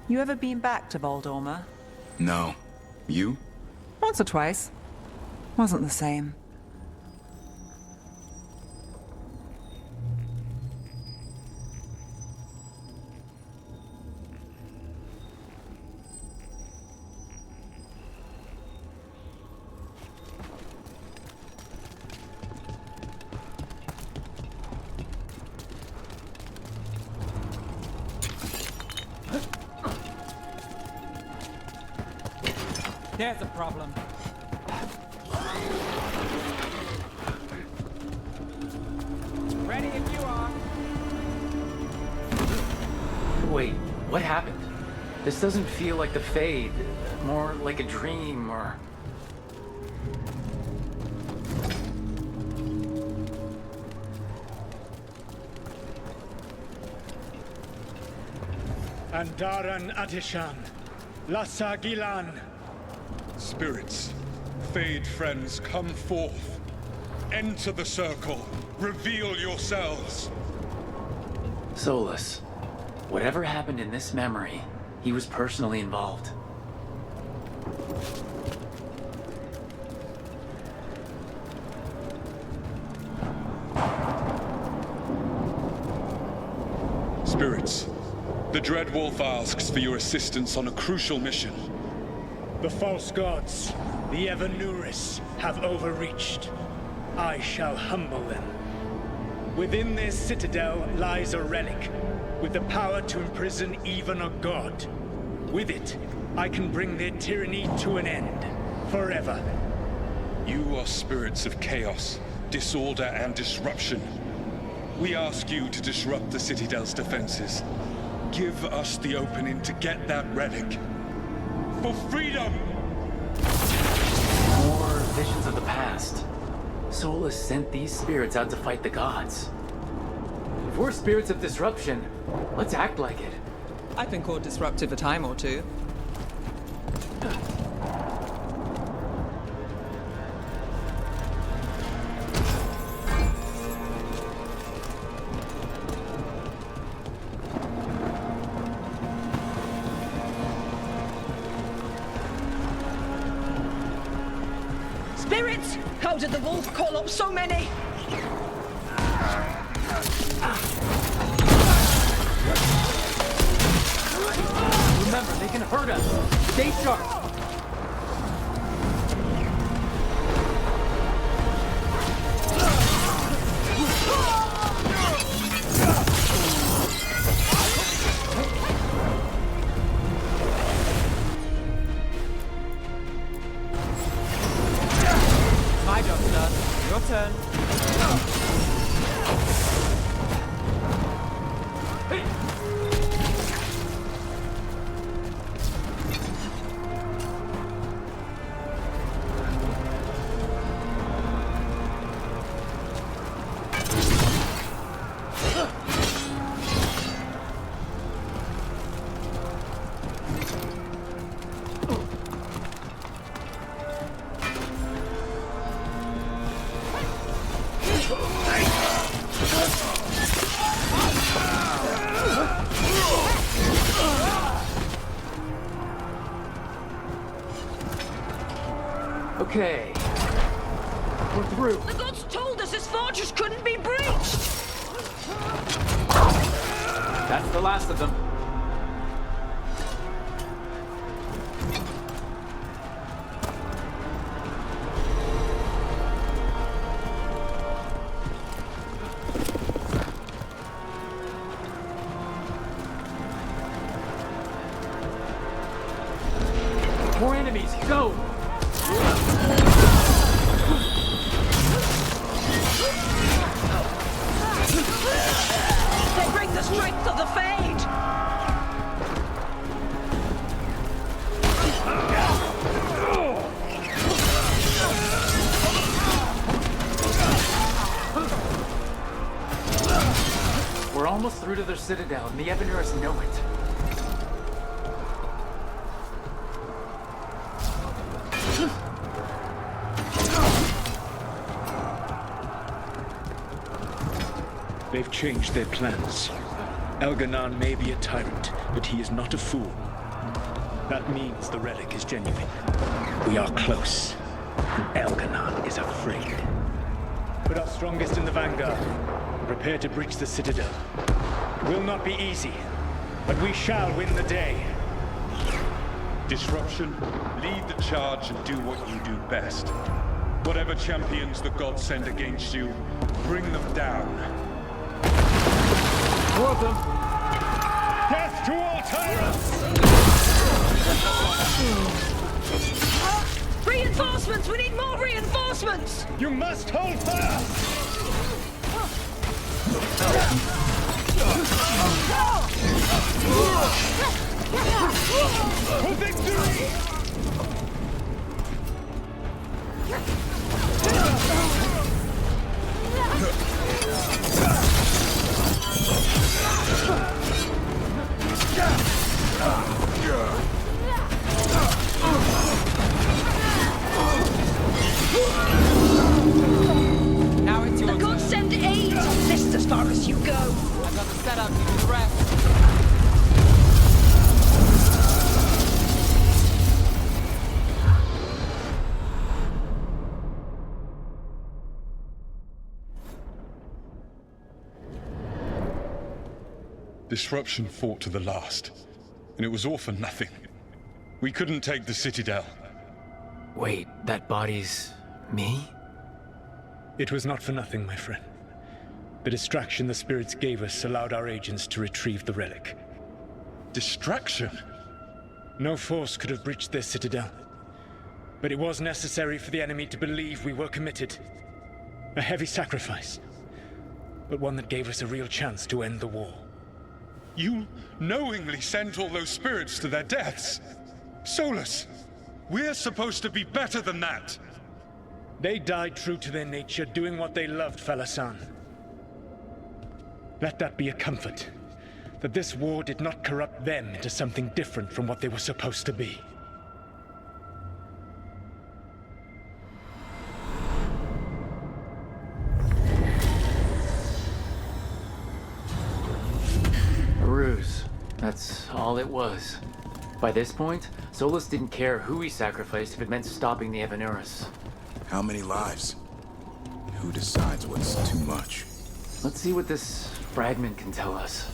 You ever been back to Voldorma? No. You? Once or twice. Wasn't the same. There's a problem. Ready if you are. Wait, what happened? This doesn't feel like the Fade. More like a dream, or... Andaran Atishan, Lassa Gilan. Spirits, Fade friends, come forth. Enter the circle. Reveal yourselves. Solus. Whatever happened in this memory, he was personally involved. Spirits, the Dread Wolf asks for your assistance on a crucial mission. The false gods, the Evanuris, have overreached. I shall humble them. Within their citadel lies a relic, with the power to imprison even a god. With it, I can bring their tyranny to an end, forever. You are spirits of chaos, disorder, and disruption. We ask you to disrupt the Citadel's defenses. Give us the opening to get that relic. For freedom! More visions of the past. Solus sent these spirits out to fight the gods. If we're spirits of disruption, let's act like it. I've been called disruptive a time or two. Spirits! How did the wolf call up so many? Remember, they can hurt us. Stay sharp. My job's done. Your turn. Okay. We're through. The gods told us this fortress couldn't be breached! That's the last of them. More enemies, go! They bring the strength of the Fade! We're almost through to their citadel, and the Evanuris know it. They've changed their plans. Elganon may be a tyrant, but he is not a fool. That means the relic is genuine. We are close, and Elganon is afraid. Put our strongest in the vanguard, and prepare to breach the Citadel. It will not be easy, but we shall win the day. Disruption, lead the charge and do what you do best. Whatever champions the gods send against you, bring them down. More of them. Death to all tyrants! Reinforcements! We need more reinforcements! You must hold fire! For victory! Now it's your The turn. gods send aid! This is as far as you go! I've got the setup to do the rest. Disruption fought to the last, and it was all for nothing. We couldn't take the Citadel. Wait, that body's me? It was not for nothing, my friend. The distraction the spirits gave us allowed our agents to retrieve the relic. Distraction? No force could have breached their Citadel. But it was necessary for the enemy to believe we were committed. A heavy sacrifice, but one that gave us a real chance to end the war. You knowingly sent all those spirits to their deaths. Solus, we're supposed to be better than that. They died true to their nature, doing what they loved, Falasan. Let that be a comfort, that this war did not corrupt them into something different from what they were supposed to be. A ruse. That's all it was. By this point, Solus didn't care who he sacrificed if it meant stopping the Evanurus. How many lives? Who decides what's too much? Let's see what this fragment can tell us.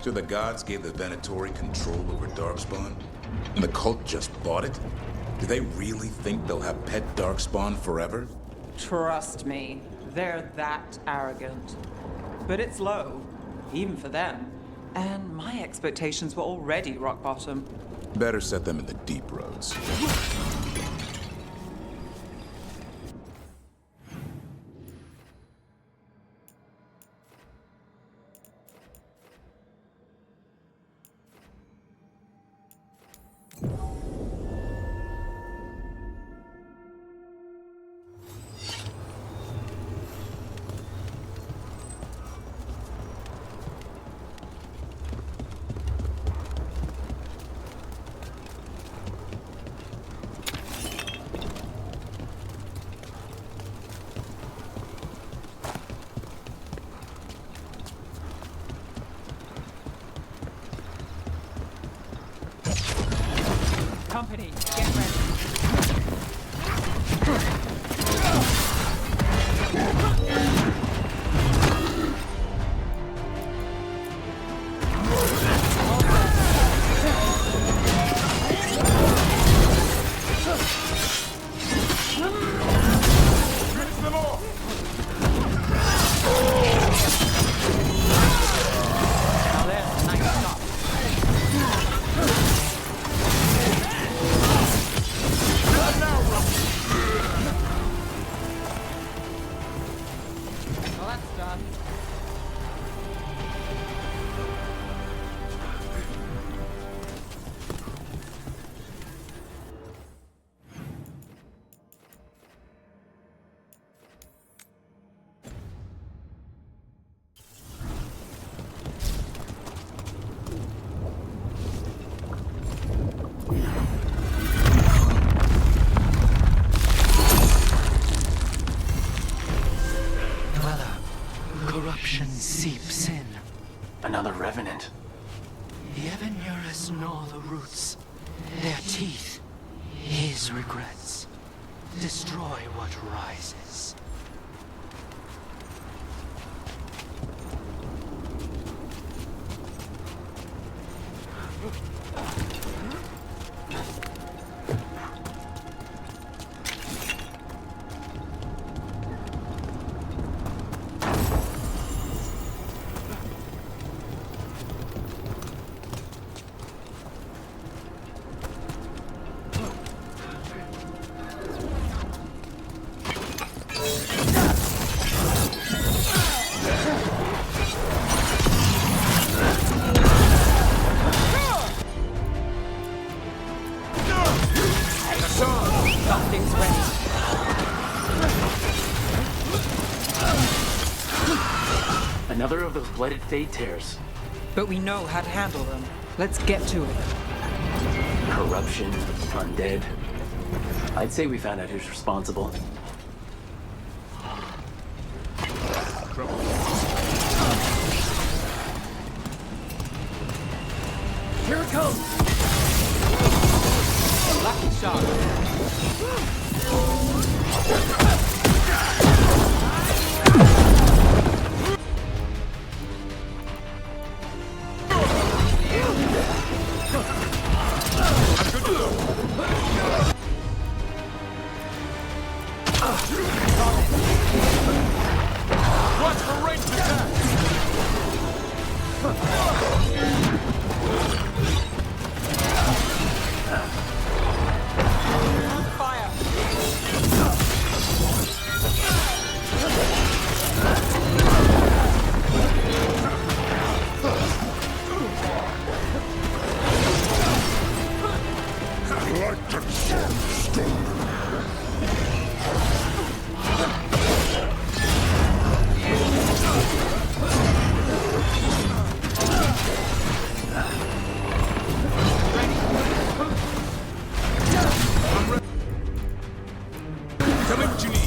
So the gods gave the Venatori control over Darkspawn? And the cult just bought it? Do they really think they'll have pet Darkspawn forever? Trust me, they're that arrogant. But it's low, even for them. And my expectations were already rock bottom. Better set them in the deep roads. Company, get ready. Now there's a nice stop. rootless gnaw the roots. Their teeth, his regrets. Destroy what rises. Something's ready. Another of those blighted fade tears. But we know how to handle them. Let's get to it. Corruption, undead. I'd say we found out who's responsible. Here it comes! Lucky shot. Watch for ranged attack! Tell me what you need.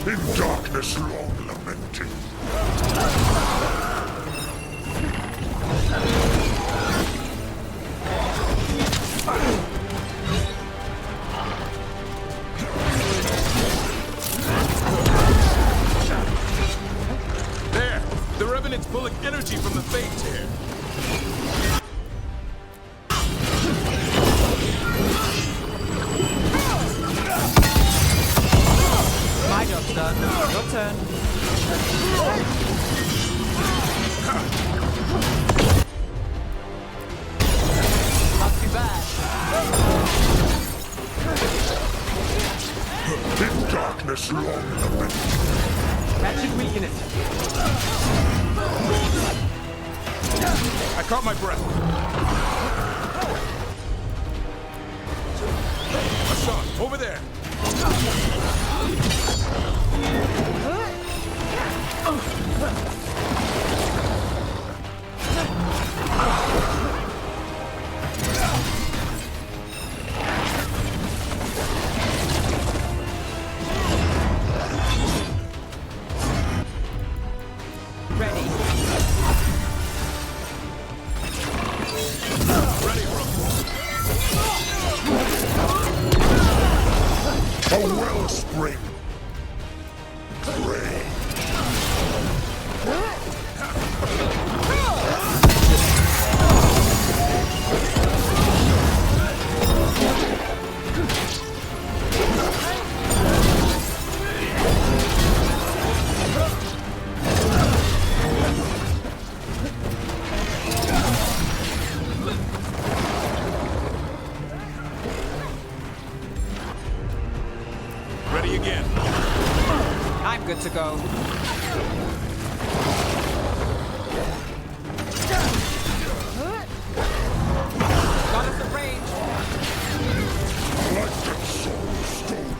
In darkness long lamenting. There! The Revenant's pulling energy from the Fate Tear. My job's done. Your turn. Not too bad. In darkness. darkness long lamented. That should weaken it. I caught my breath. Hassan, over there. Ready. Ready, Rook. A wellspring. Pray. Ready again. I'm good to go. Got us at range. Like soul stolen.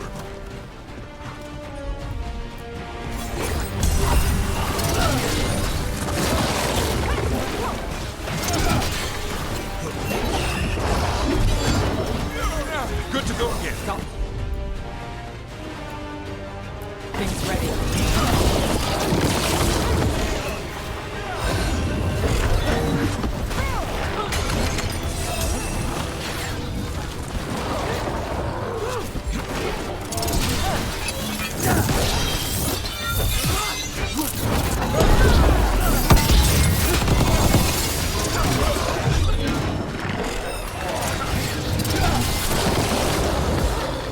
Good to go again. Stop. Things ready.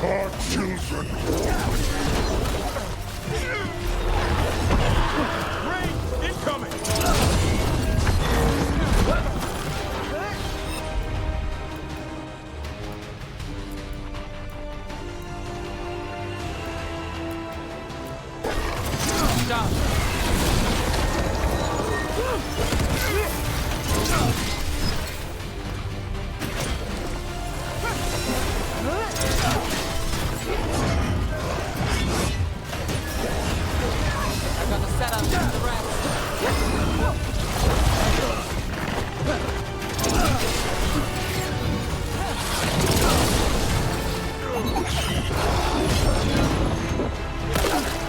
Our children Rain incoming. Done. I'm gonna set up the rest.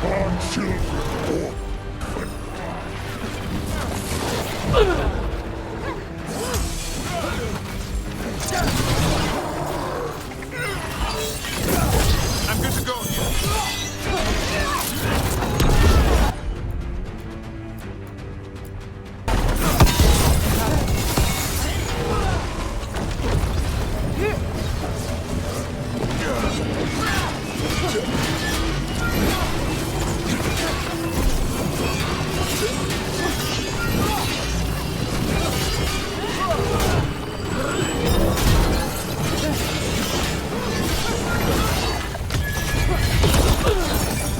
our children I'm good to go again.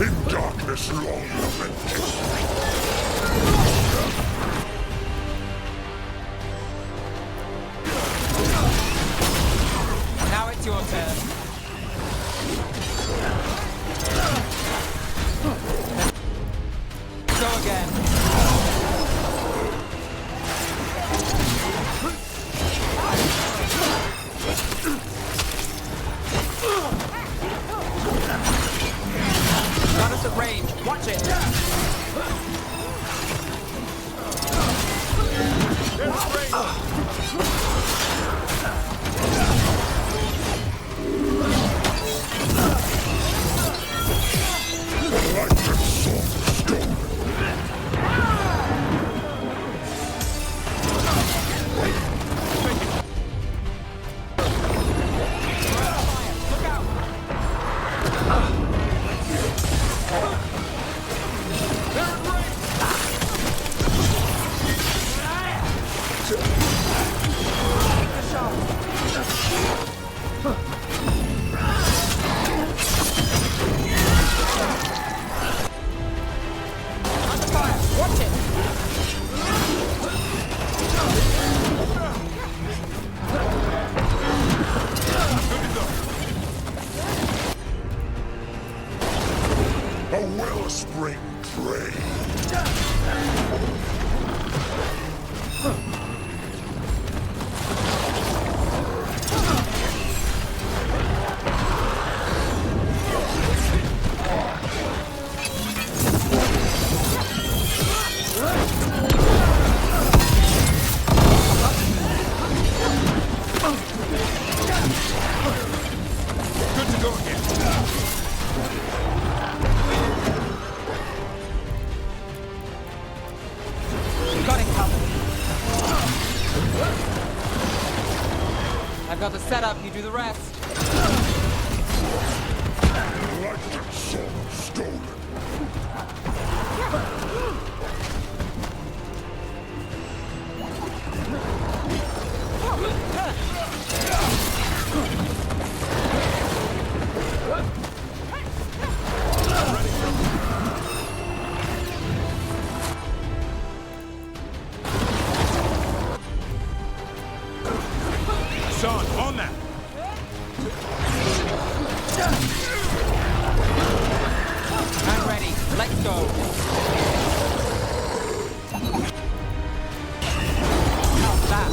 in darkness long lamented. Now it's your turn. Go again. Got us at range. Watch it. Like the sword stolen. Look out. They're in range. A wellspring drain. I've got the setup, you do the rest. Lightning sword stolen. Son, on that! I'm ready. Let's go. How's that?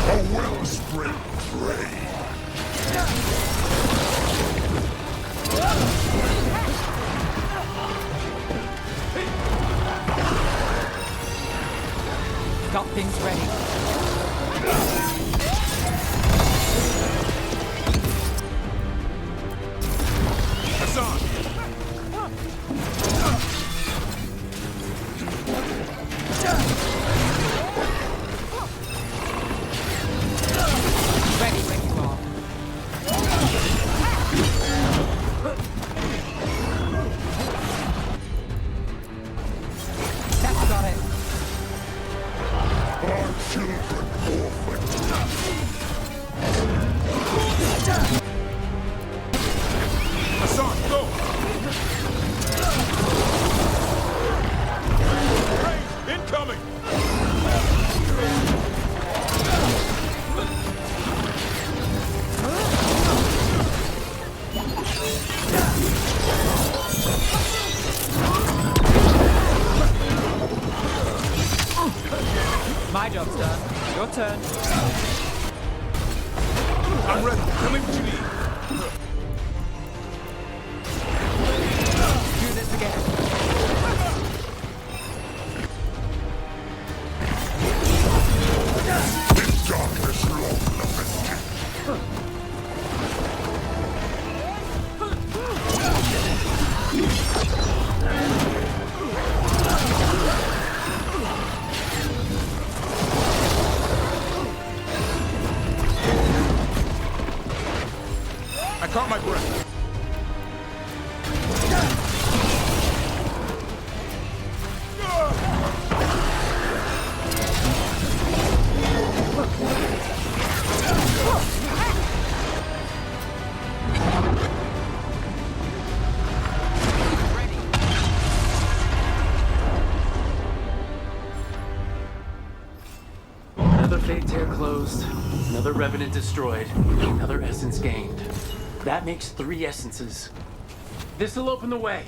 A wellspring drain. Got things ready. Hassan! Ready when you are. That's got it. Our children orphaned. Hassan, go! Rain, incoming! My job's done. Your turn. I'm ready. Tell me what you need. Do this again. In darkness long lamented. I caught my breath. Another fate tear closed, another revenant destroyed, another essence gained. That makes 3 essences. This'll open the way.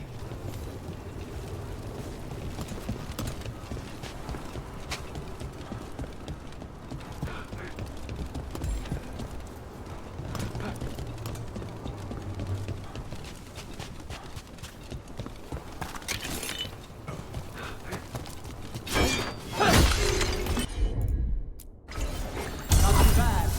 Not too bad.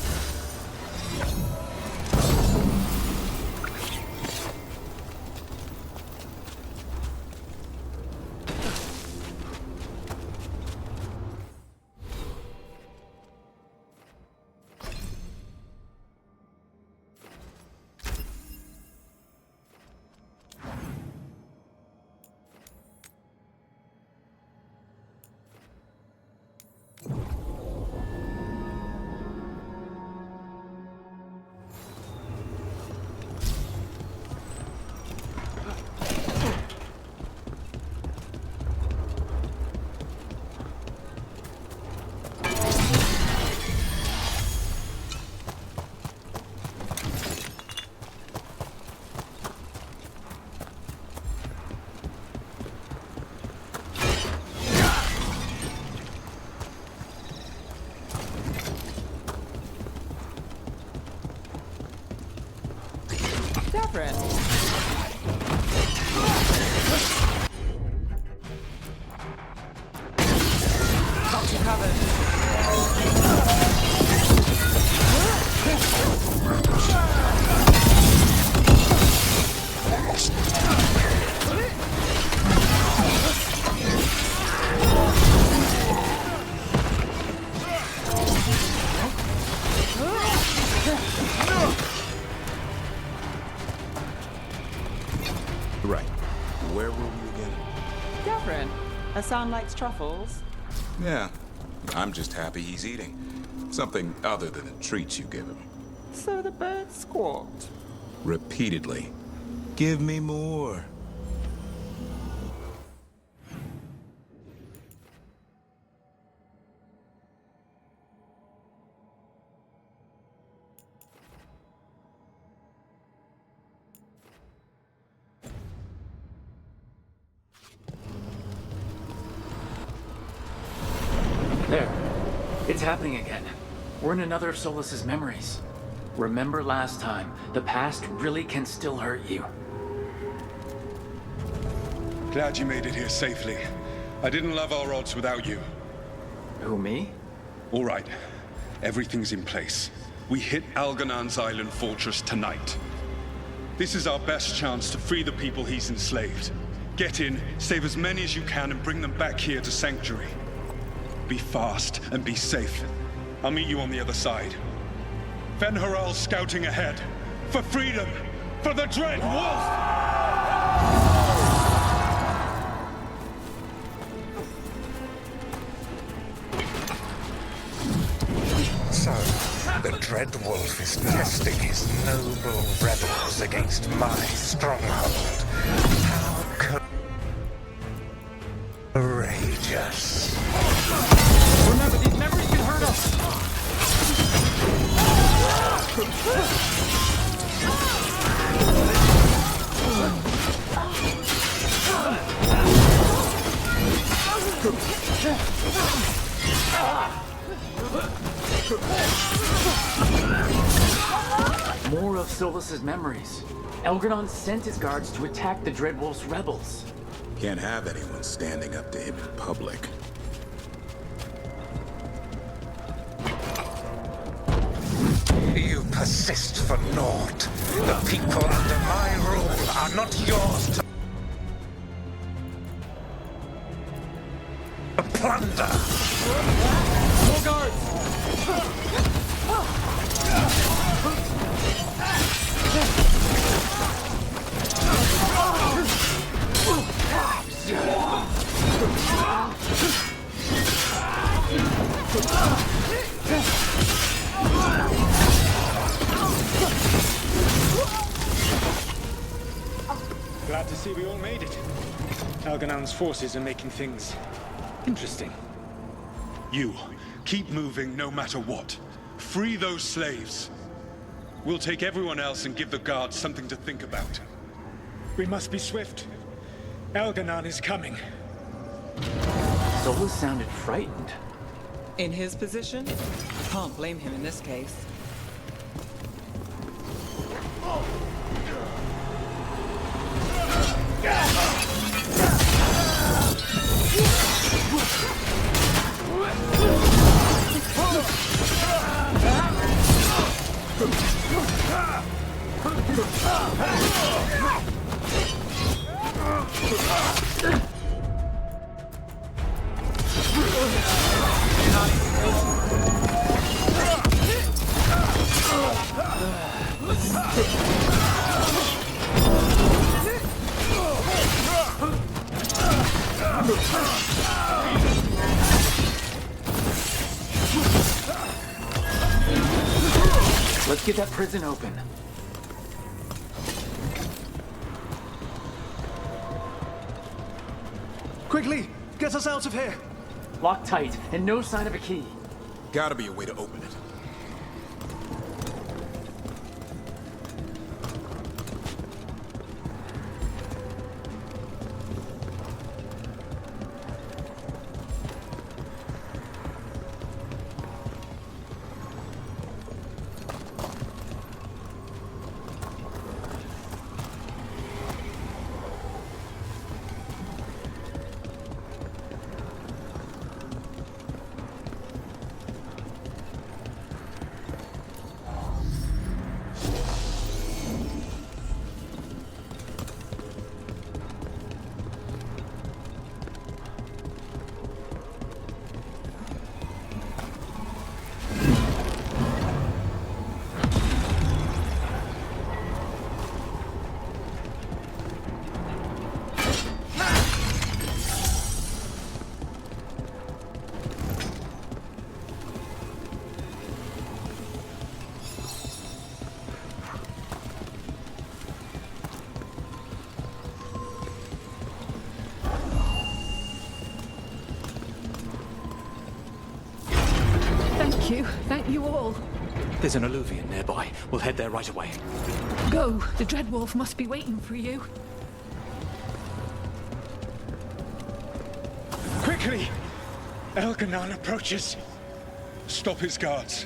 Catherine. Got you covered. Right. Where were we again? Catherine, a sound likes truffles. Yeah. I'm just happy he's eating. Something other than the treats you give him. So the bird squawked. Repeatedly. Give me more. There. It's happening again. We're in another of Solas's memories. Remember last time, the past really can still hurt you. Glad you made it here safely. I didn't love our odds without you. Who, me? All right. Everything's in place. We hit Algernon's island fortress tonight. This is our best chance to free the people he's enslaved. Get in, save as many as you can, and bring them back here to Sanctuary. Be fast and be safe. I'll meet you on the other side. Ven-Haral's scouting ahead. For freedom! For the Dread Wolf! So, the Dread Wolf is testing his noble rebels against my stronghold. How courageous. Remember, these memories can hurt us! More of Solas's memories. Algernon sent his guards to attack the Dreadwolf's rebels. Can't have anyone standing up to him in public. You persist for naught. The people under my rule are not yours to plunder. More guards! Glad to see we all made it. Algernon's forces are making things interesting. You, keep moving no matter what. Free those slaves. We'll take everyone else and give the guards something to think about. We must be swift. Algernon is coming. Solas sounded frightened. In his position, can't blame him in this case. Let's get that prison open. Quickly, get us out of here! Locked tight, and no sign of a key. Gotta be a way to open it. you all? There's an alluvion nearby. We'll head there right away. Go. The Dreadwolf must be waiting for you. Quickly! Elganon approaches. Stop his guards.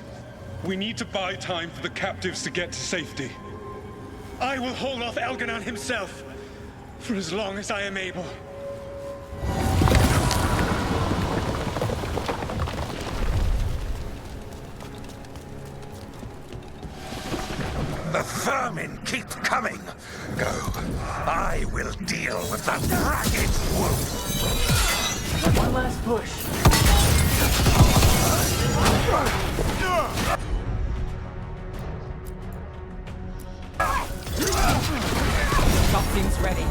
We need to buy time for the captives to get to safety. I will hold off Elganon himself for as long as I am able. The vermin keep coming. Go. I will deal with the ragged wolf. One last push. Something's ready.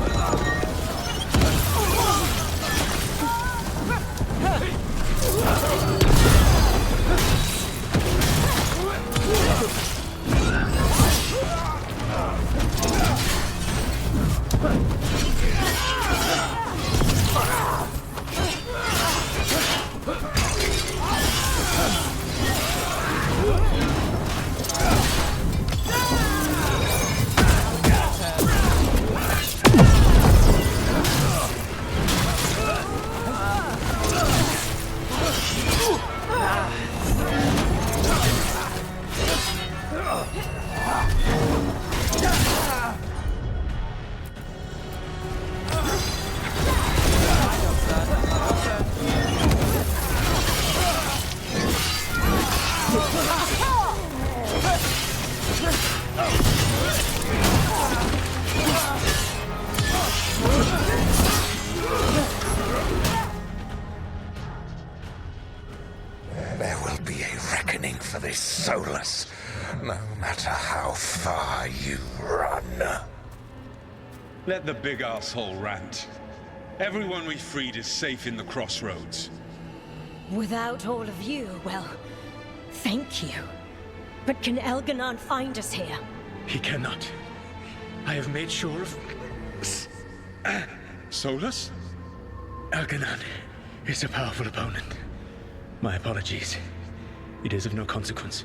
There will be a reckoning for this Solus, no matter how far you run. Let the big asshole rant. Everyone we freed is safe in the crossroads. Without all of you, well, thank you. But can Elganon find us here? He cannot. I have made sure of... Solus? Elganon is a powerful opponent. My apologies. It is of no consequence.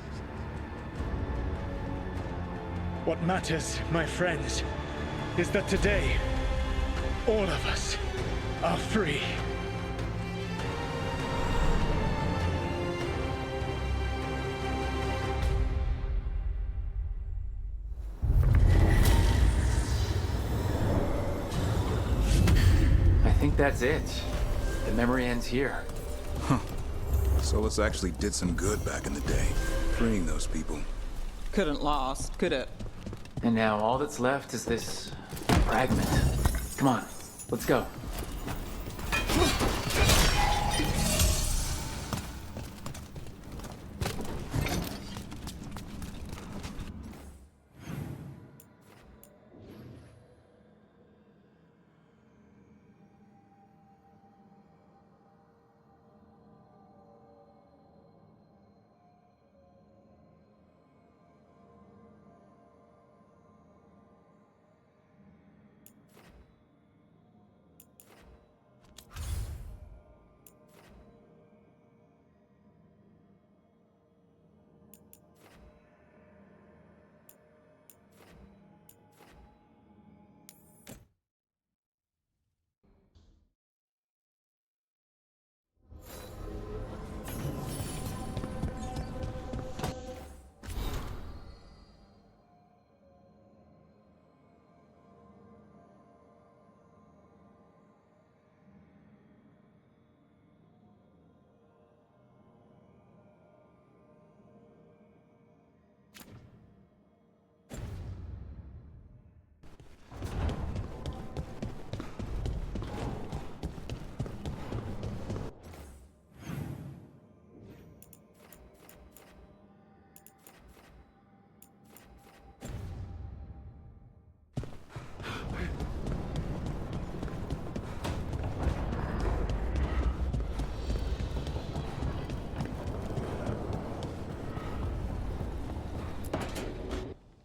What matters, my friends, is that today, all of us are free. I think that's it. The memory ends here. Solus actually did some good back in the day, freeing those people. Couldn't last, could it? And now all that's left is this fragment. Come on, let's go.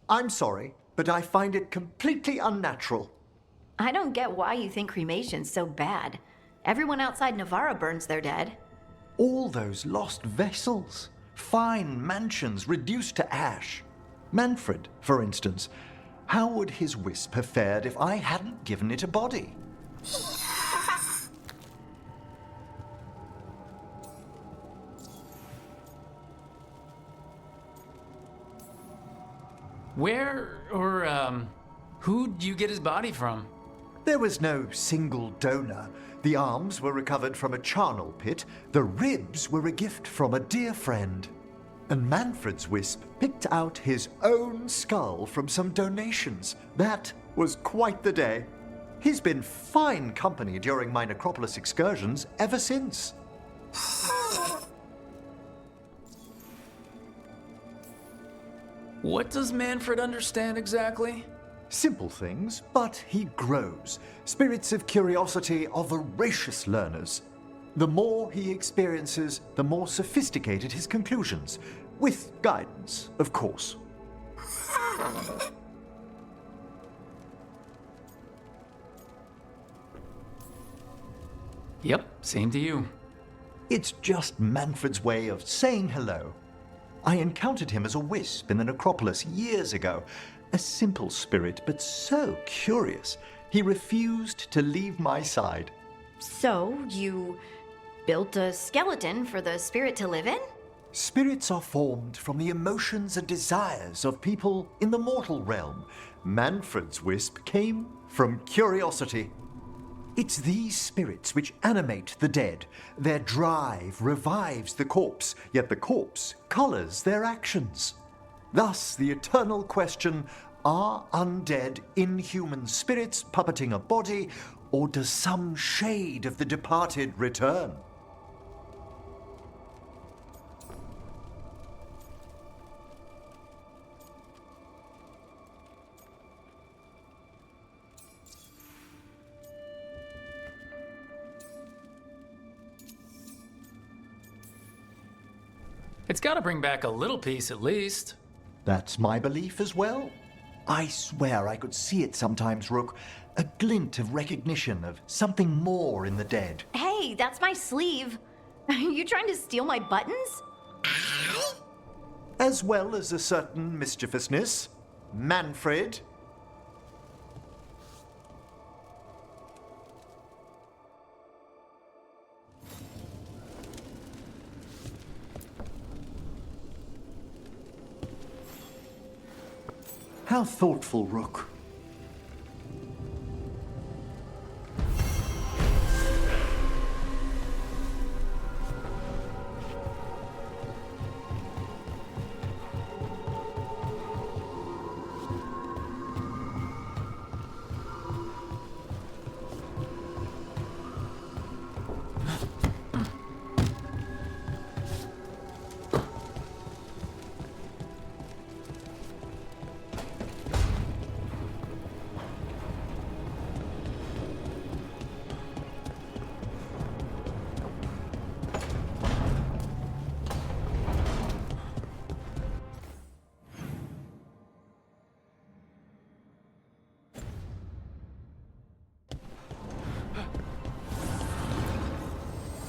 I'm sorry, but I find it completely unnatural. I don't get why you think cremation's so bad. Everyone outside Navarra burns their dead. All those lost vessels. Fine mansions reduced to ash. Manfred, for instance. How would his wisp have fared if I hadn't given it a body? Where or who'd you get his body from? There was no single donor. The arms were recovered from a charnel pit. The ribs were a gift from a dear friend. And Manfred's wisp picked out his own skull from some donations. That was quite the day. He's been fine company during my necropolis excursions ever since. What does Manfred understand exactly? Simple things, but he grows. Spirits of curiosity are voracious learners. The more he experiences, the more sophisticated his conclusions. With guidance, of course. Yep, same to you. It's just Manfred's way of saying hello. I encountered him as a wisp in the necropolis years ago. A simple spirit, but so curious. He refused to leave my side. So, you built a skeleton for the spirit to live in? Spirits are formed from the emotions and desires of people in the mortal realm. Manfred's wisp came from curiosity. It's these spirits which animate the dead. Their drive revives the corpse, yet the corpse colors their actions. Thus, the eternal question, are undead, inhuman spirits puppeting a body, or does some shade of the departed return? It's gotta bring back a little peace at least. That's my belief as well. I swear I could see it sometimes, Rook. A glint of recognition of something more in the dead. Hey, that's my sleeve. Are you trying to steal my buttons? As well as a certain mischievousness. Manfred. How thoughtful, Rook.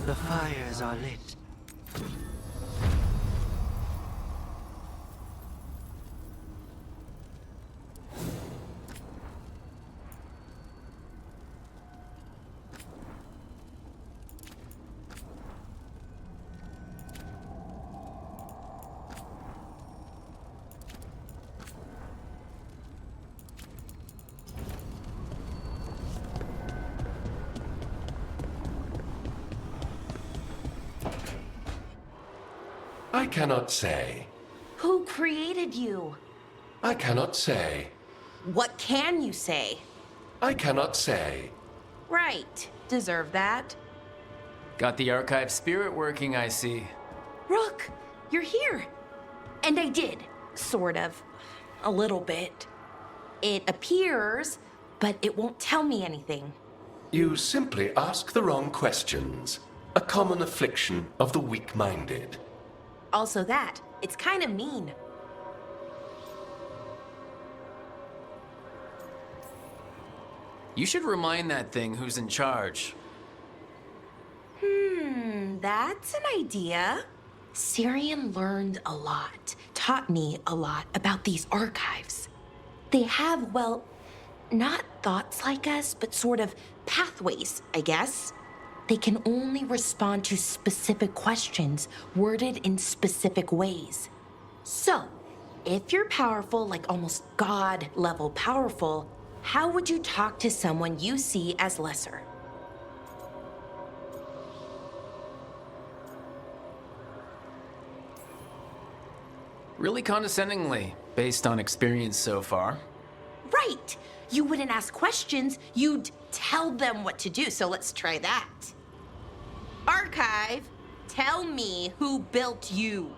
The fires are lit. I cannot say. Who created you? I cannot say. What can you say? I cannot say. Right. Deserve that. Got the archive spirit working, I see. Rook, you're here. And I did. Sort of. A little bit. It appears, but it won't tell me anything. You simply ask the wrong questions. A common affliction of the weak-minded. Also that. It's kind of mean. You should remind that thing who's in charge. That's an idea. Syrian learned a lot, taught me a lot about these archives. They have, well, not thoughts like us, but sort of pathways, I guess. They can only respond to specific questions worded in specific ways. So, if you're powerful, like almost God-level powerful, how would you talk to someone you see as lesser? Really condescendingly, based on experience so far. Right! You wouldn't ask questions, you'd tell them what to do, so let's try that. Archive, tell me who built you.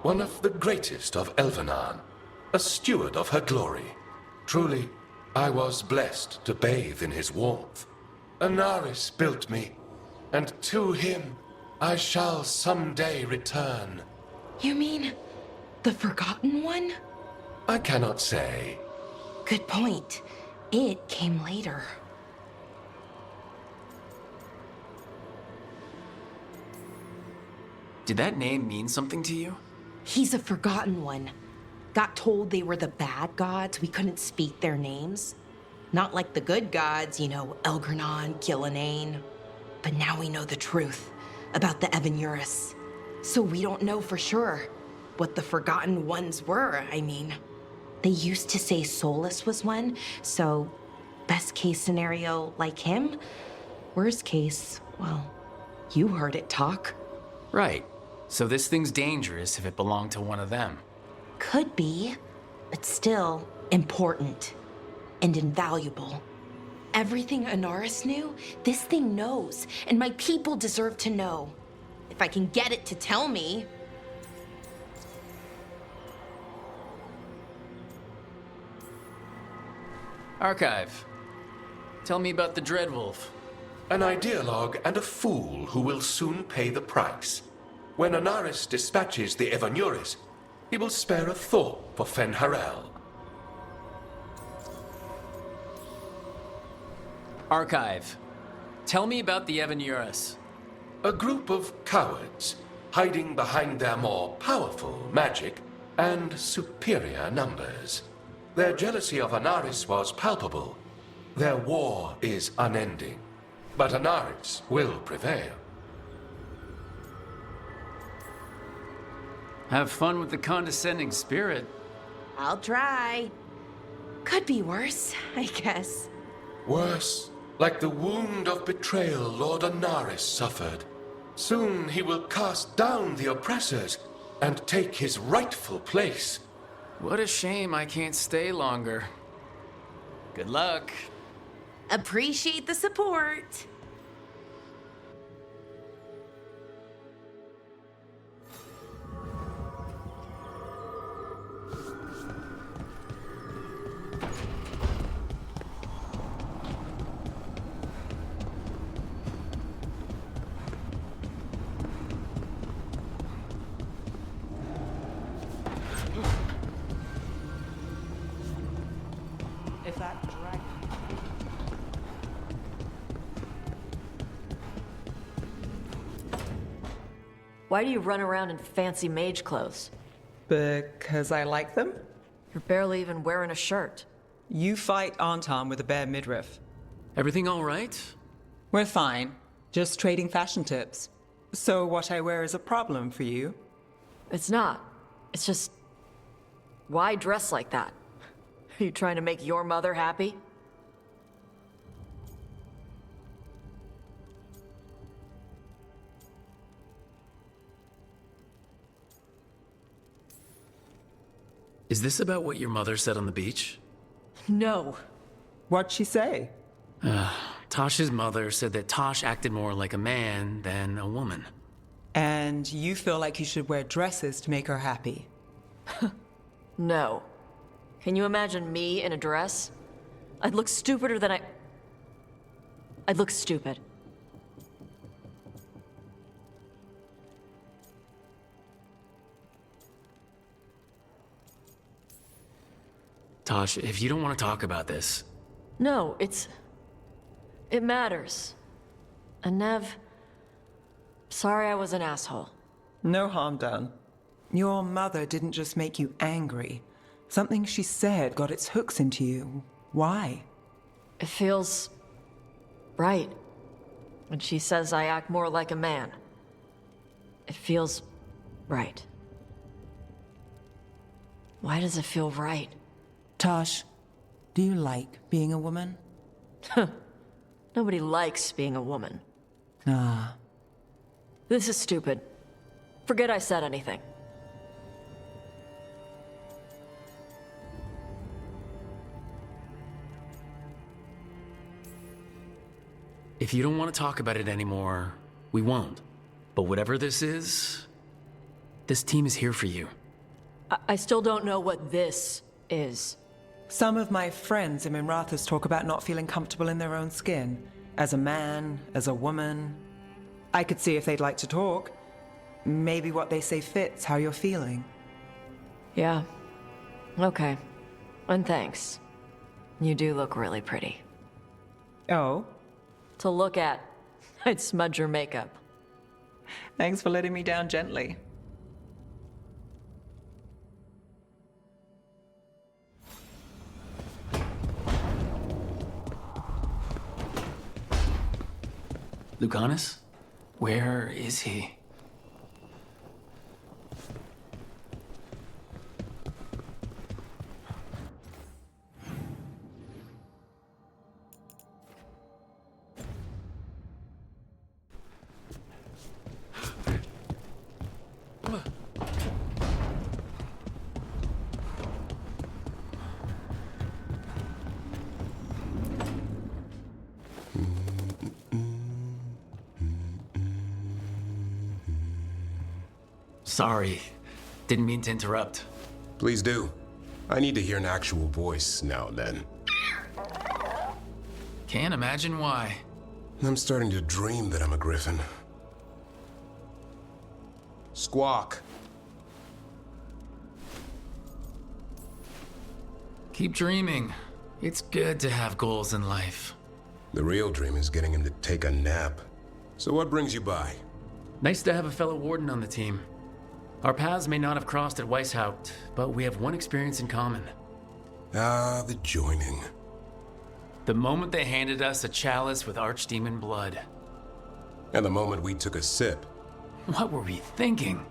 One of the greatest of Elvenan, a steward of her glory. Truly, I was blessed to bathe in his warmth. Anaris built me, and to him I shall someday return. You mean the Forgotten One? I cannot say. Good point. It came later. Did that name mean something to you? He's a Forgotten One. Got told they were the bad gods, we couldn't speak their names. Not like the good gods, you know, Elgranon, Gillenane. But now we know the truth about the Evanurus. So we don't know for sure what the Forgotten Ones were, I mean. They used to say Solus was one, so best case scenario like him. Worst case, well, you heard it talk. Right. So this thing's dangerous if it belonged to one of them. Could be, but still important and invaluable. Everything Anaris knew, this thing knows, and my people deserve to know. If I can get it to tell me. Archive. Tell me about the Dreadwolf. An ideologue and a fool who will soon pay the price. When Anaris dispatches the Evanuris, he will spare a thought for Fen'Harel. Archive. Tell me about the Evanurus. A group of cowards hiding behind their more powerful magic and superior numbers. Their jealousy of Anaris was palpable. Their war is unending. But Anaris will prevail. Have fun with the condescending spirit. I'll try. Could be worse, I guess. Worse, like the wound of betrayal Lord Anaris suffered. Soon he will cast down the oppressors and take his rightful place. What a shame I can't stay longer. Good luck. Appreciate the support. If that dragon... Why do you run around in fancy mage clothes? Because I like them? You're barely even wearing a shirt. You fight Anton with a bare midriff. Everything all right? We're fine. Just trading fashion tips. So what I wear is a problem for you? It's not. It's just... Why dress like that? Are you trying to make your mother happy? Is this about what your mother said on the beach? No. What'd she say? Tosh's mother said that Tosh acted more like a man than a woman. And you feel like you should wear dresses to make her happy? No. Can you imagine me in a dress? I'd look stupider than I'd look stupid. Tosh, if you don't want to talk about this... No, it matters. And Nev... Sorry I was an asshole. No harm done. Your mother didn't just make you angry. Something she said got its hooks into you. Why? It feels right. When she says I act more like a man. It feels right. Why does it feel right? Tosh, do you like being a woman? Nobody likes being a woman. Ah. This is stupid. Forget I said anything. If you don't want to talk about it anymore, we won't. But whatever this is, this team is here for you. I still don't know what this is. Some of my friends in Minrathous talk about not feeling comfortable in their own skin. As a man, as a woman. I could see if they'd like to talk. Maybe what they say fits how you're feeling. Yeah. Okay. And thanks. You do look really pretty. Oh? To look at, I'd smudge your makeup. Thanks for letting me down gently. Lucanus? Where is he? Sorry. Didn't mean to interrupt. Please do. I need to hear an actual voice now and then. Can't imagine why. I'm starting to dream that I'm a griffin. Squawk. Keep dreaming. It's good to have goals in life. The real dream is getting him to take a nap. So what brings you by? Nice to have a fellow warden on the team. Our paths may not have crossed at Weishaupt, but we have one experience in common. Ah, the joining. The moment they handed us a chalice with archdemon blood. And the moment we took a sip. What were we thinking?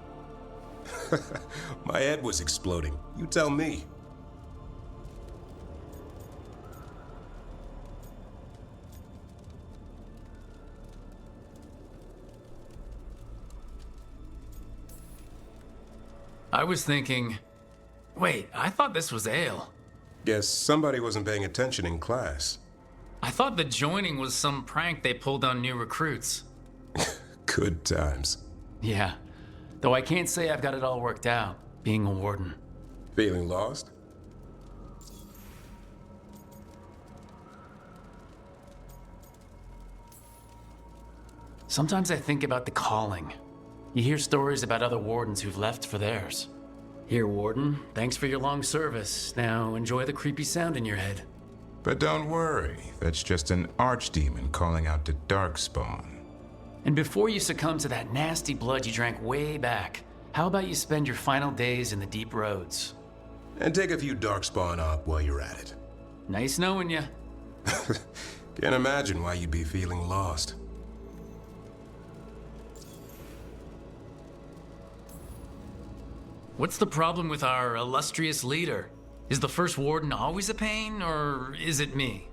My head was exploding. You tell me. I was thinking, wait, I thought this was ale. Guess somebody wasn't paying attention in class. I thought the joining was some prank they pulled on new recruits. Good times. Yeah, though I can't say I've got it all worked out, being a warden. Feeling lost? Sometimes I think about the calling. You hear stories about other wardens who've left for theirs. Here, warden, thanks for your long service. Now enjoy the creepy sound in your head. But don't worry, that's just an archdemon calling out to Darkspawn. And before you succumb to that nasty blood you drank way back, how about you spend your final days in the deep roads? And take a few Darkspawn up while you're at it. Nice knowing you. Can't imagine why you'd be feeling lost. What's the problem with our illustrious leader? Is the first warden always a pain, or is it me?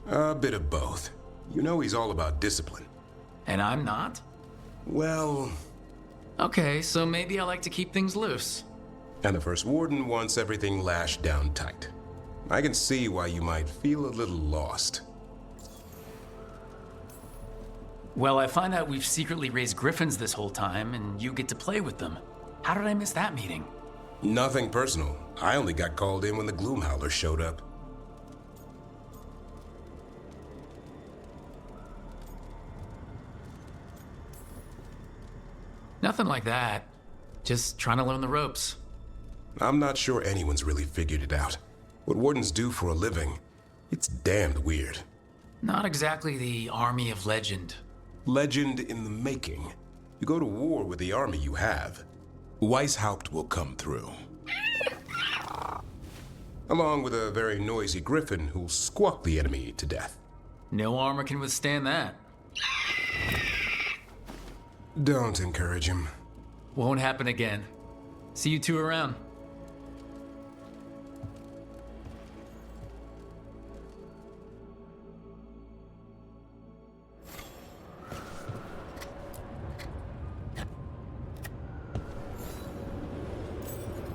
A bit of both. You know he's all about discipline. And I'm not? Well... Okay, so maybe I like to keep things loose. And the first warden wants everything lashed down tight. I can see why you might feel a little lost. Well, I find out we've secretly raised griffins this whole time, and you get to play with them. How did I miss that meeting? Nothing personal. I only got called in when the Gloomhowler showed up. Nothing like that. Just trying to learn the ropes. I'm not sure anyone's really figured it out. What wardens do for a living, it's damned weird. Not exactly the army of legend. Legend in the making. You go to war with the army you have, Weishaupt will come through. Along with a very noisy griffin who'll squawk the enemy to death. No armor can withstand that. Don't encourage him. Won't happen again. See you two around.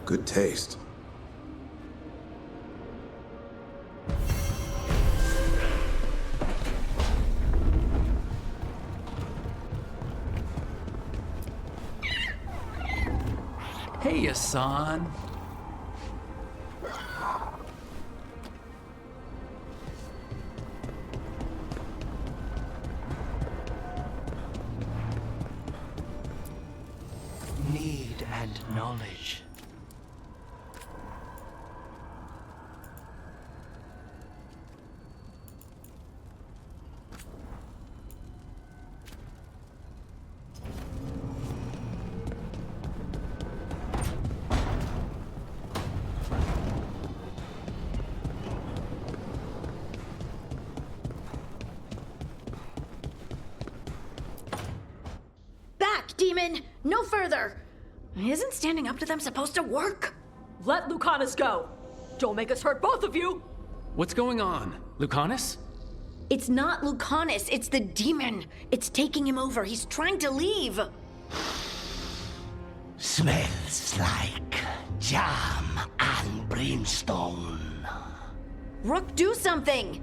Good taste. Hey, Hassan. Need and knowledge. Demon! No further! Isn't standing up to them supposed to work? Let Lucanus go! Don't make us hurt both of you! What's going on? Lucanus? It's not Lucanus, it's the demon. It's taking him over. He's trying to leave. Smells like jam and brimstone. Rook, do something!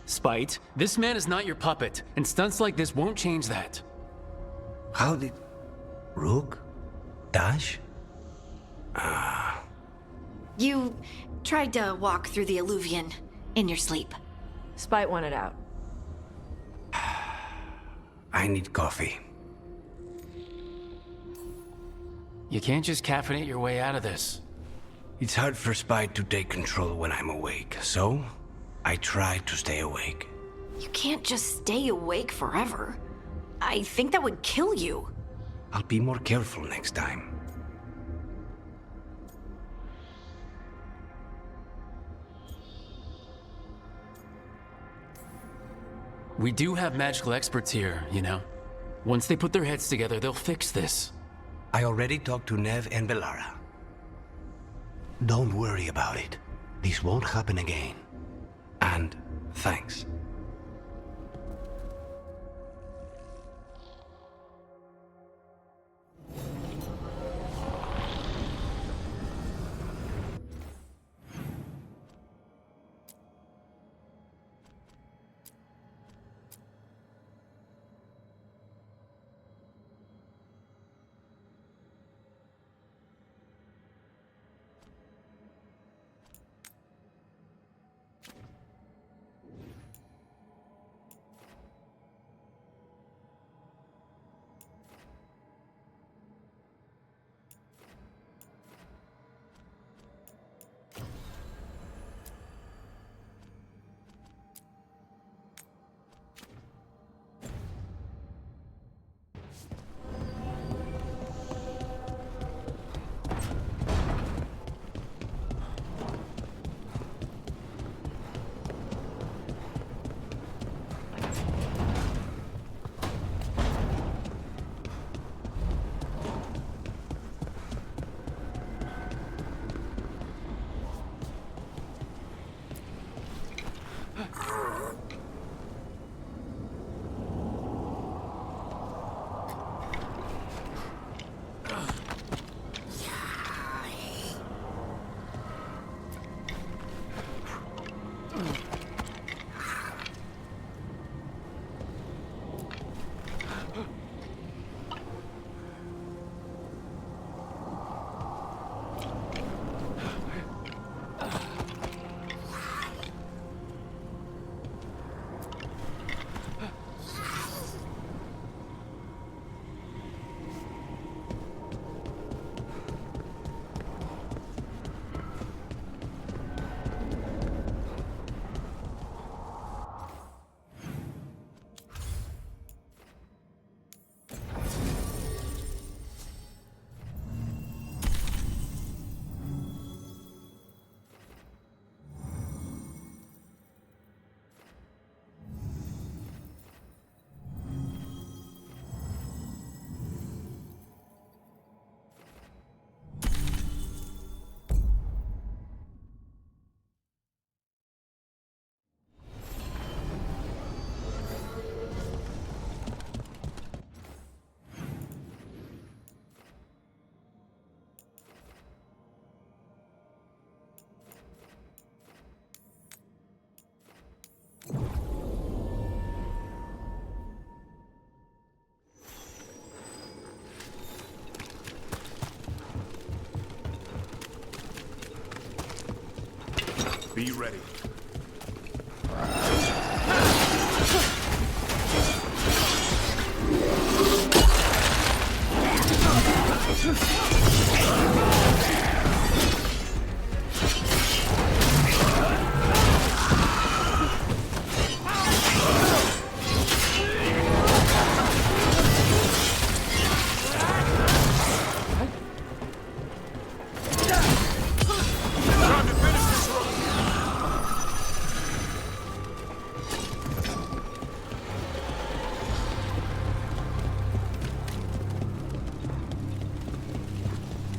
Spite, this man is not your puppet, and stunts like this won't change that. How did... Rook? Dash? You tried to walk through the Alluvion in your sleep. Spite wanted out. I need coffee. You can't just caffeinate your way out of this. It's hard for Spite to take control when I'm awake, so I try to stay awake. You can't just stay awake forever. I think that would kill you. I'll be more careful next time. We do have magical experts here, you know. Once they put their heads together, they'll fix this. I already talked to Nev and Bellara. Don't worry about it. This won't happen again. And thanks. Be ready.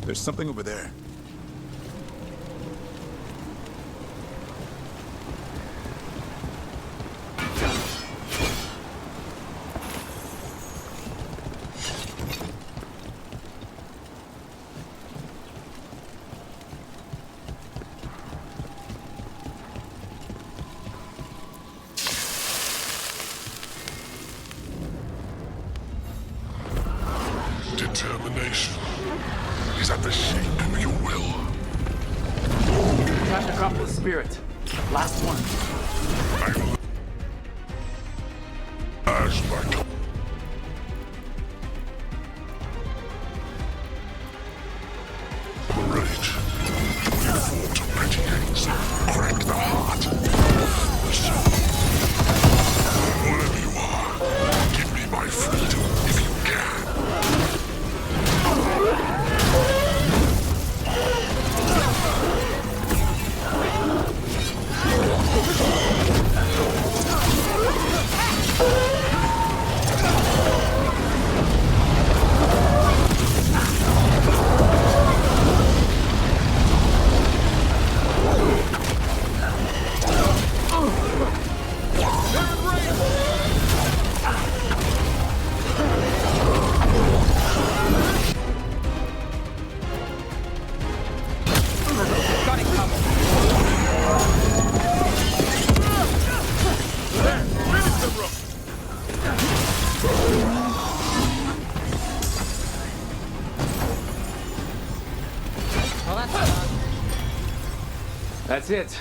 There's something over there. Determination is at the shape of your will. Captain Acropolis Spirit. Last one. As my collaborate, inform to petty ends, crack the heart, the soul. Whatever you are, give me my freedom if you can. That's it.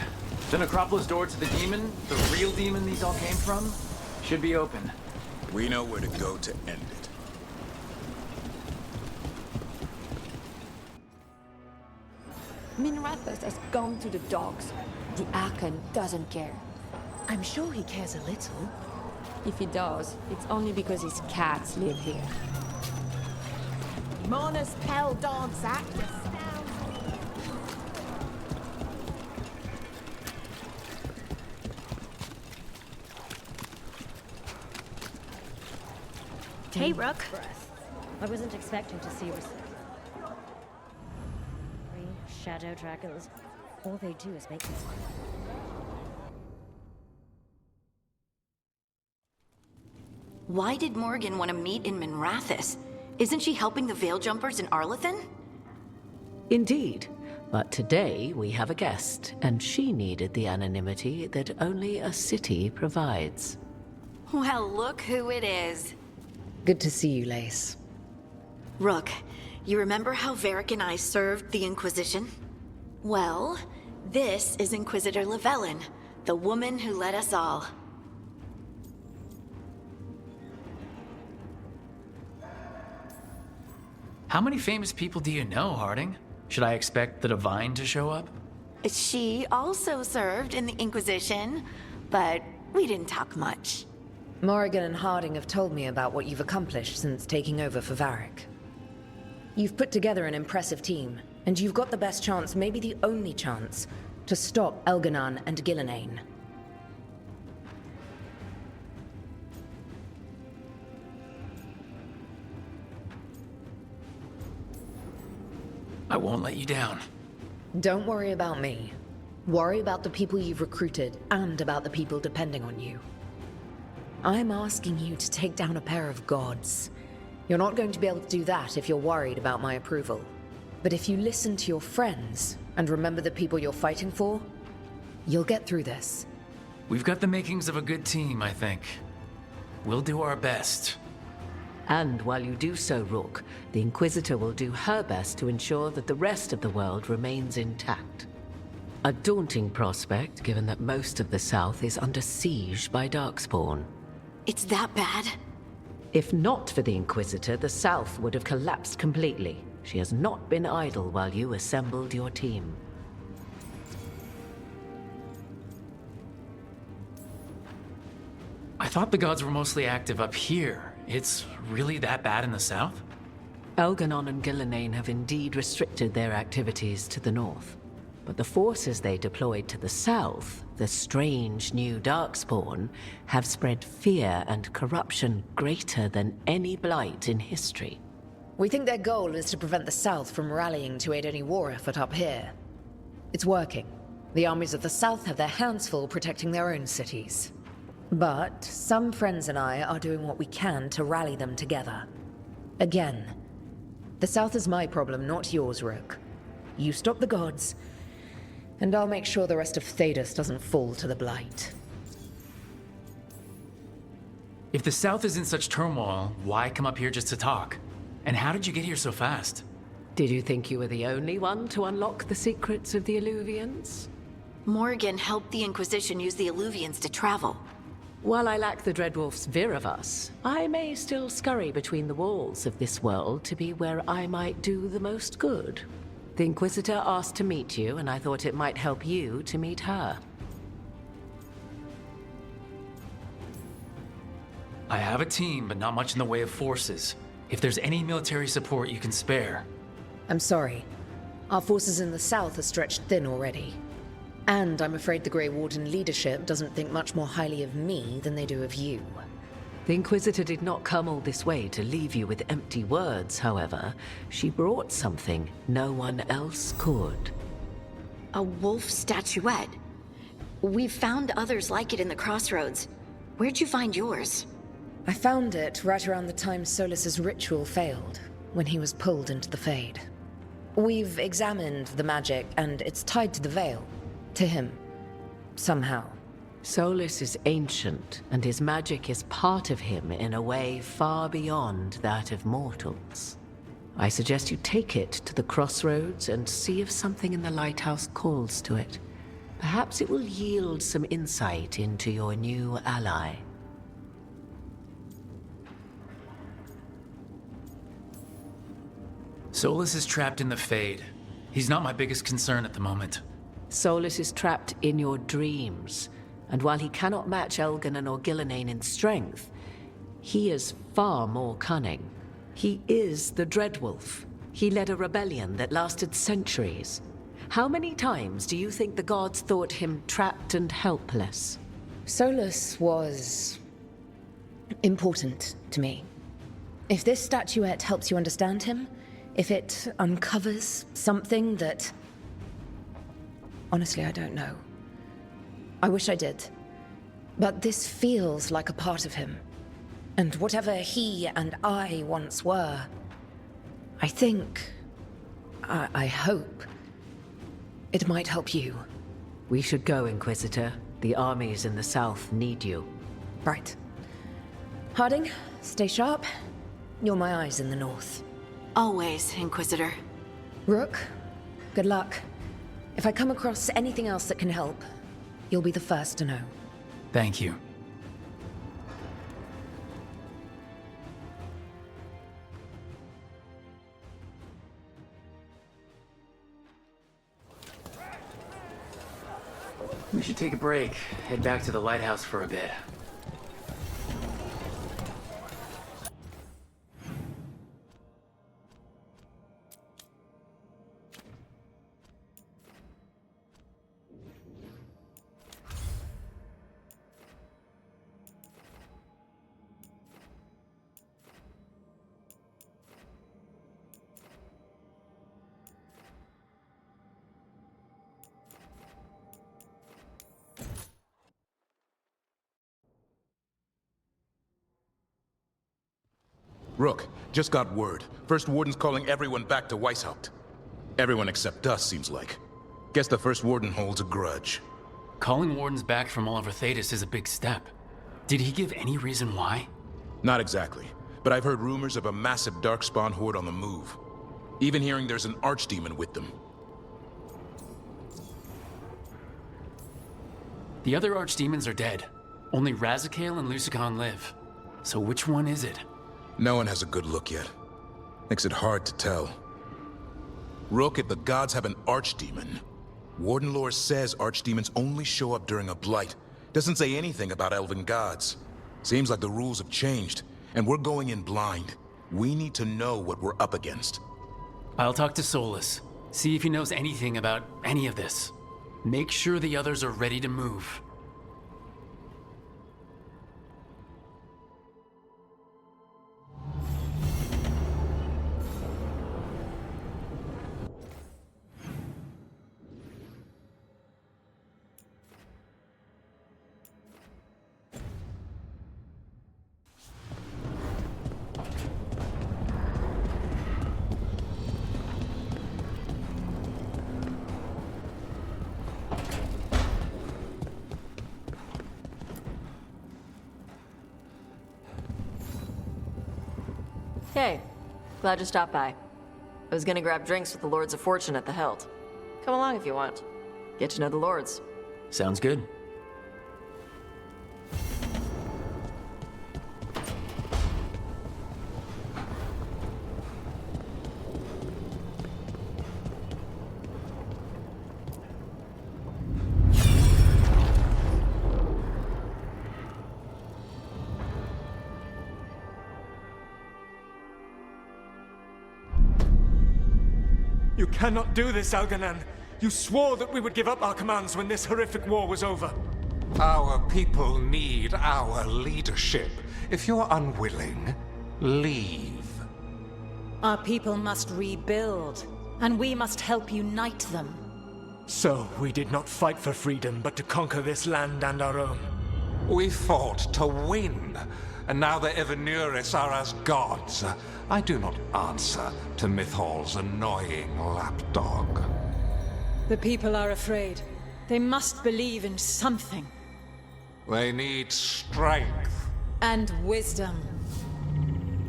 The necropolis door to the demon, the real demon these all came from, should be open. We know where to go to end it. Minrathus has gone to the dogs. The Archon doesn't care. I'm sure he cares a little. If he does, it's only because his cats live here. Mona's pell dance act. Hey, Rook. I wasn't expecting to see shadow dragons. All they do is make me smile. Why did Morgan want to meet in Minrathous? Isn't she helping the Veil Jumpers in Arlathan? Indeed. But today we have a guest, and she needed the anonymity that only a city provides. Well, look who it is. Good to see you, Lace. Rook, you remember how Varric and I served the Inquisition? Well, this is Inquisitor Llewellyn, the woman who led us all. How many famous people do you know, Harding? Should I expect the Divine to show up? She also served in the Inquisition, but we didn't talk much. Morrigan and Harding have told me about what you've accomplished since taking over for Varric. You've put together an impressive team, and you've got the best chance, maybe the only chance, to stop Elganon and Gillenane. I won't let you down. Don't worry about me. Worry about the people you've recruited, and about the people depending on you. I'm asking you to take down a pair of gods. You're not going to be able to do that if you're worried about my approval. But if you listen to your friends, and remember the people you're fighting for, you'll get through this. We've got the makings of a good team, I think. We'll do our best. And while you do so, Rook, the Inquisitor will do her best to ensure that the rest of the world remains intact. A daunting prospect, given that most of the South is under siege by Darkspawn. It's that bad? If not for the Inquisitor, the South would have collapsed completely. She has not been idle while you assembled your team. I thought the gods were mostly active up here. It's really that bad in the south? Elganon and Gillenane have indeed restricted their activities to the north. But the forces they deployed to the south, the strange new Darkspawn, have spread fear and corruption greater than any blight in history. We think their goal is to prevent the South from rallying to aid any war effort up here. It's working. The armies of the South have their hands full protecting their own cities. But some friends and I are doing what we can to rally them together. Again, the South is my problem, not yours, Rook. You stop the gods, and I'll make sure the rest of Thedas doesn't fall to the blight. If the south is in such turmoil, why come up here just to talk? And how did you get here so fast? Did you think you were the only one to unlock the secrets of the Illuvians? Morgan helped the Inquisition use the Illuvians to travel. While I lack the Dreadwolf's Viravus, I may still scurry between the walls of this world to be where I might do the most good. The Inquisitor asked to meet you, and I thought it might help you to meet her. I have a team, but not much in the way of forces. If there's any military support you can spare. I'm sorry. Our forces in the South are stretched thin already. And I'm afraid the Grey Warden leadership doesn't think much more highly of me than they do of you. The Inquisitor did not come all this way to leave you with empty words, however. She brought something no one else could. A wolf statuette? We've found others like it in the crossroads. Where'd you find yours? I found it right around the time Solus's ritual failed, when he was pulled into the Fade. We've examined the magic, and it's tied to the Veil. To him. Somehow. Solus is ancient, and his magic is part of him in a way far beyond that of mortals. I suggest you take it to the crossroads and see if something in the lighthouse calls to it. Perhaps it will yield some insight into your new ally. Solus is trapped in the Fade. He's not my biggest concern at the moment. Solus is trapped in your dreams, and while he cannot match Elganon or Gillenane in strength, he is far more cunning. He is the Dreadwolf. He led a rebellion that lasted centuries. How many times do you think the gods thought him trapped and helpless? Solus was important to me. If this statuette helps you understand him, if it uncovers something that... Honestly, I don't know. I wish I did. But this feels like a part of him. And whatever he and I once were, I think... I hope... it might help you. We should go, Inquisitor. The armies in the south need you. Right. Harding, stay sharp. You're my eyes in the north. Always, Inquisitor. Rook, good luck. If I come across anything else that can help, you'll be the first to know. Thank you. We should take a break. Head back to the lighthouse for a bit. Rook, just got word. First Warden's calling everyone back to Weishaupt. Everyone except us, seems like. Guess the First Warden holds a grudge. Calling Wardens back from all over Thedas is a big step. Did he give any reason why? Not exactly, but I've heard rumors of a massive Darkspawn horde on the move. Even hearing there's an archdemon with them. The other archdemons are dead. Only Razikale and Lusicon live. So which one is it? No one has a good look yet. Makes it hard to tell. Rook, if the gods have an archdemon, Warden lore says archdemons only show up during a blight. Doesn't say anything about elven gods. Seems like the rules have changed, and we're going in blind. We need to know what we're up against. I'll talk to Solus. See if he knows anything about any of this. Make sure the others are ready to move. Hey, glad you stopped by. I was gonna grab drinks with the Lords of Fortune at the Held. Come along if you want. Get to know the Lords. Sounds good. You cannot do this, Elganan. You swore that we would give up our commands when this horrific war was over. Our people need our leadership. If you're unwilling, leave. Our people must rebuild, and we must help unite them. So, we did not fight for freedom, but to conquer this land and our own. We fought to win, and now the Evanuris are as gods. I do not answer to Mythal's annoying lapdog. The people are afraid. They must believe in something. They need strength. And wisdom.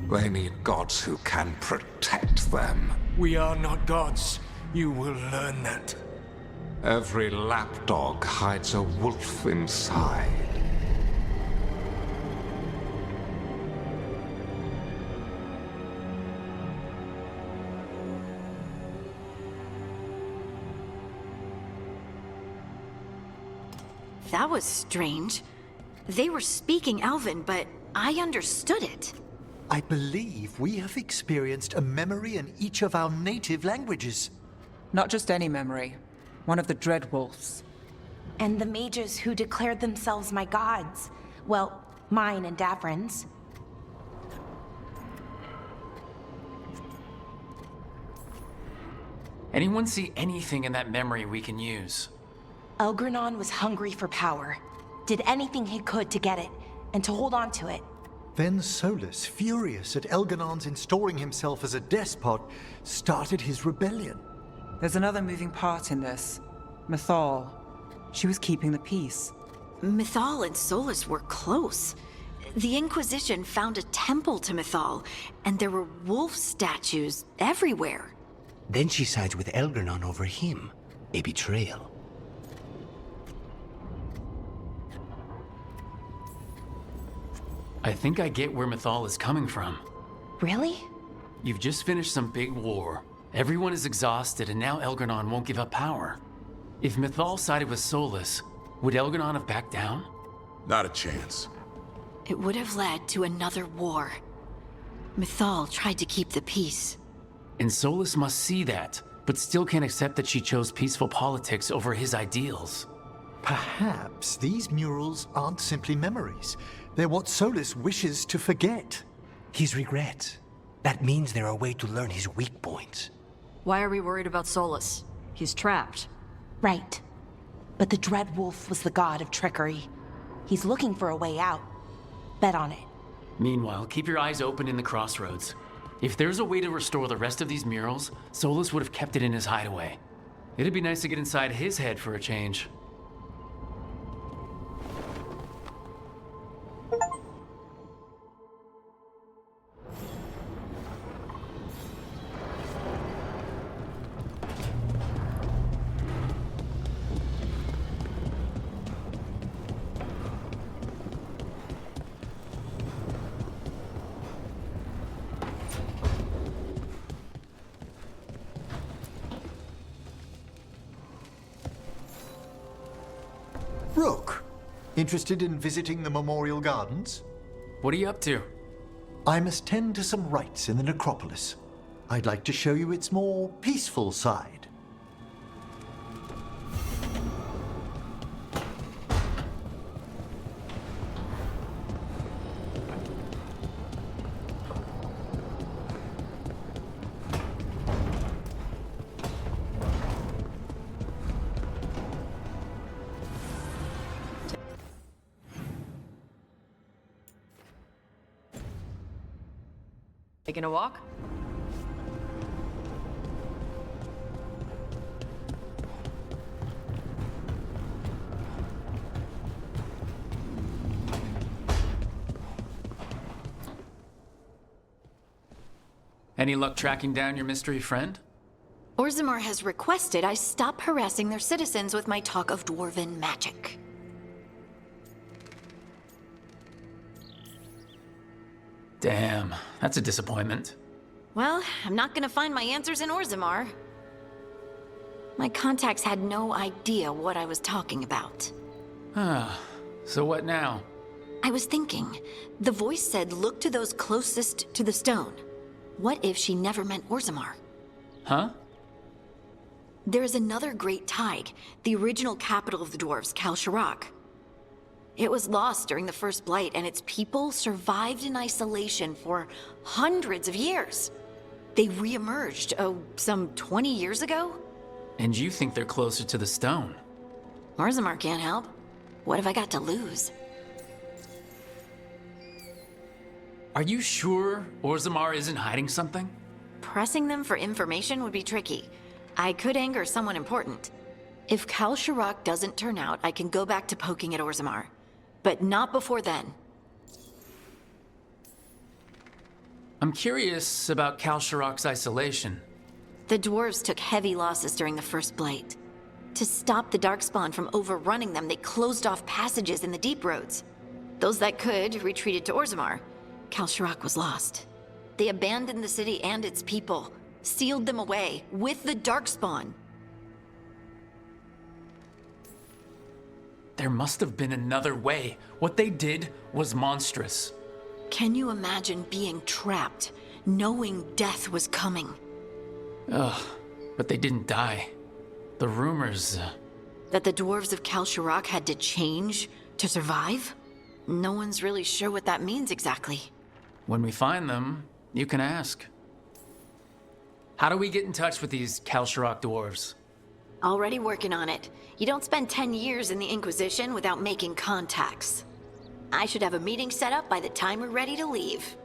They need gods who can protect them. We are not gods. You will learn that. Every lapdog hides a wolf inside. That was strange. They were speaking Elven, but I understood it. I believe we have experienced a memory in each of our native languages. Not just any memory. One of the Dreadwolves. And the mages who declared themselves my gods. Well, mine and Davrin's. Anyone see anything in that memory we can use? Elgranon was hungry for power. Did anything he could to get it, and to hold on to it. Then Solus, furious at Elganon's installing himself as a despot, started his rebellion. There's another moving part in this. Mythal. She was keeping the peace. Mythal and Solus were close. The Inquisition found a temple to Mythal, and there were wolf statues everywhere. Then she sides with Elgranon over him. A betrayal. I think I get where Mythal is coming from. Really? You've just finished some big war. Everyone is exhausted, and now Elgranon won't give up power. If Mythal sided with Solus, would Elgranon have backed down? Not a chance. It would have led to another war. Mythal tried to keep the peace. And Solus must see that, but still can't accept that she chose peaceful politics over his ideals. Perhaps these murals aren't simply memories. They're what Solus wishes to forget. His regrets. That means they're a way to learn his weak points. Why are we worried about Solus? He's trapped. Right. But the Dreadwolf was the god of trickery. He's looking for a way out. Bet on it. Meanwhile, keep your eyes open in the crossroads. If there's a way to restore the rest of these murals, Solus would have kept it in his hideaway. It'd be nice to get inside his head for a change. Rook, interested in visiting the Memorial Gardens? What are you up to? I must tend to some rites in the necropolis. I'd like to show you its more peaceful side. Taking a walk? Any luck tracking down your mystery friend? Orzammar has requested I stop harassing their citizens with my talk of dwarven magic. Damn, that's a disappointment. Well, I'm not gonna find my answers in Orzammar. My contacts had no idea what I was talking about. So what now? I was thinking, the voice said look to those closest to the stone. What if she never meant Orzammar? Huh? There is another great tide, the original capital of the dwarves, Kalsharak. It was lost during the first blight, and its people survived in isolation for hundreds of years. They re-emerged, some 20 years ago? And you think they're closer to the stone? Orzammar can't help. What have I got to lose? Are you sure Orzammar isn't hiding something? Pressing them for information would be tricky. I could anger someone important. If Kalsharak doesn't turn out, I can go back to poking at Orzammar. But not before then. I'm curious about Kalsharak's isolation. The dwarves took heavy losses during the first blight. To stop the Darkspawn from overrunning them, they closed off passages in the deep roads. Those that could retreated to Orzammar. Kalsharak was lost. They abandoned the city and its people, sealed them away with the Darkspawn. There must have been another way. What they did was monstrous. Can you imagine being trapped, knowing death was coming? Ugh, but they didn't die. The rumors... That the dwarves of Kalsharak had to change to survive? No one's really sure what that means exactly. When we find them, you can ask. How do we get in touch with these Kalsharak dwarves? Already working on it. You don't spend 10 years in the Inquisition without making contacts. I should have a meeting set up by the time we're ready to leave.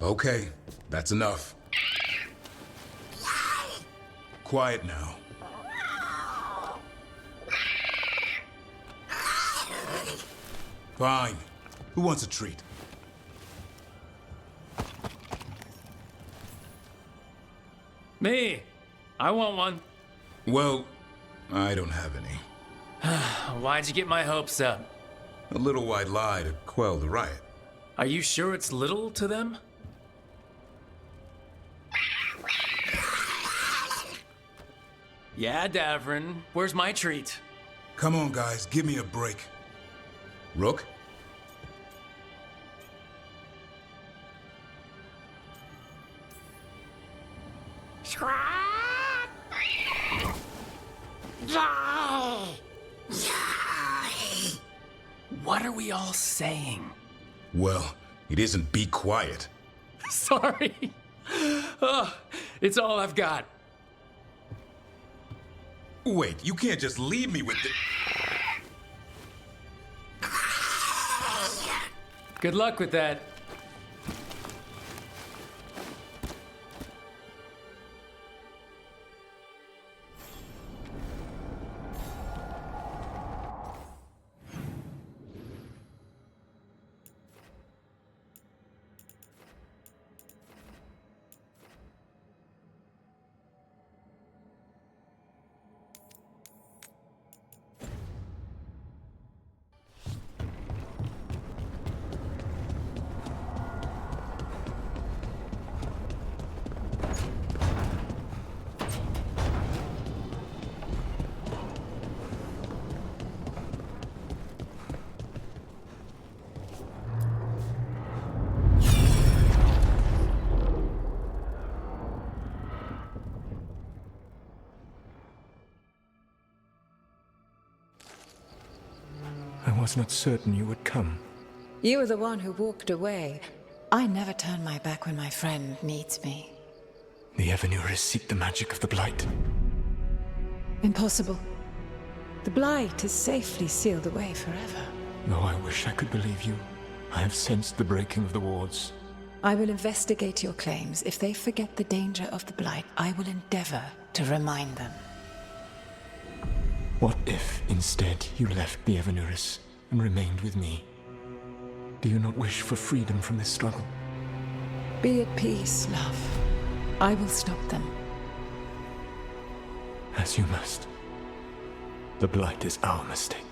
Okay, that's enough. Quiet now. Fine. Who wants a treat? Me! I want one. Well, I don't have any. Why'd you get my hopes up? A little white lie to quell the riot. Are you sure it's little to them? Yeah, Davrin. Where's my treat? Come on, guys, give me a break. Rook? What are we all saying? Well, it isn't be quiet. Sorry. It's all I've got. Wait, you can't just leave me with the... Good luck with that. I was not certain you would come. You were the one who walked away. I never turn my back when my friend needs me. The Evanurus seek the magic of the Blight. Impossible. The Blight is safely sealed away forever. Though I wish I could believe you. I have sensed the breaking of the wards. I will investigate your claims. If they forget the danger of the Blight, I will endeavor to remind them. What if, instead, you left the Evanurus and remained with me? Do you not wish for freedom from this struggle? Be at peace, love. I will stop them. As you must. The Blight is our mistake.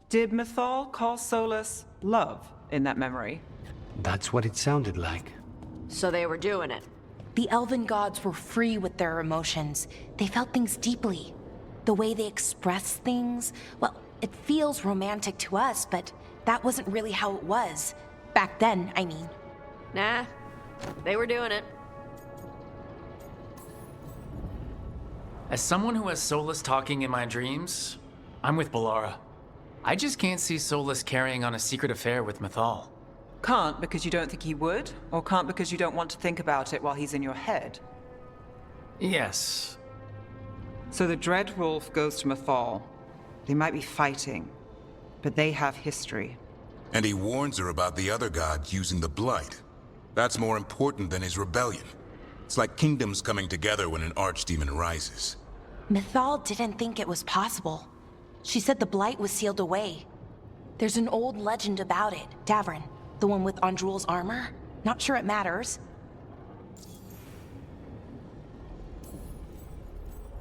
Did Mythal call Solus love in that memory? That's what it sounded like. So they were doing it. The elven gods were free with their emotions. They felt things deeply. The way they expressed things, well, it feels romantic to us, but that wasn't really how it was. Back then, I mean. Nah, they were doing it. As someone who has Solus talking in my dreams, I'm with Bellara. I just can't see Solus carrying on a secret affair with Mythal. Can't because you don't think he would? Or can't because you don't want to think about it while he's in your head? Yes. So the Dreadwolf goes to Mythal. They might be fighting, but they have history. And he warns her about the other god using the Blight. That's more important than his rebellion. It's like kingdoms coming together when an archdemon rises. Mythal didn't think it was possible. She said the Blight was sealed away. There's an old legend about it, Davrin. The one with Andrul's armor? Not sure it matters.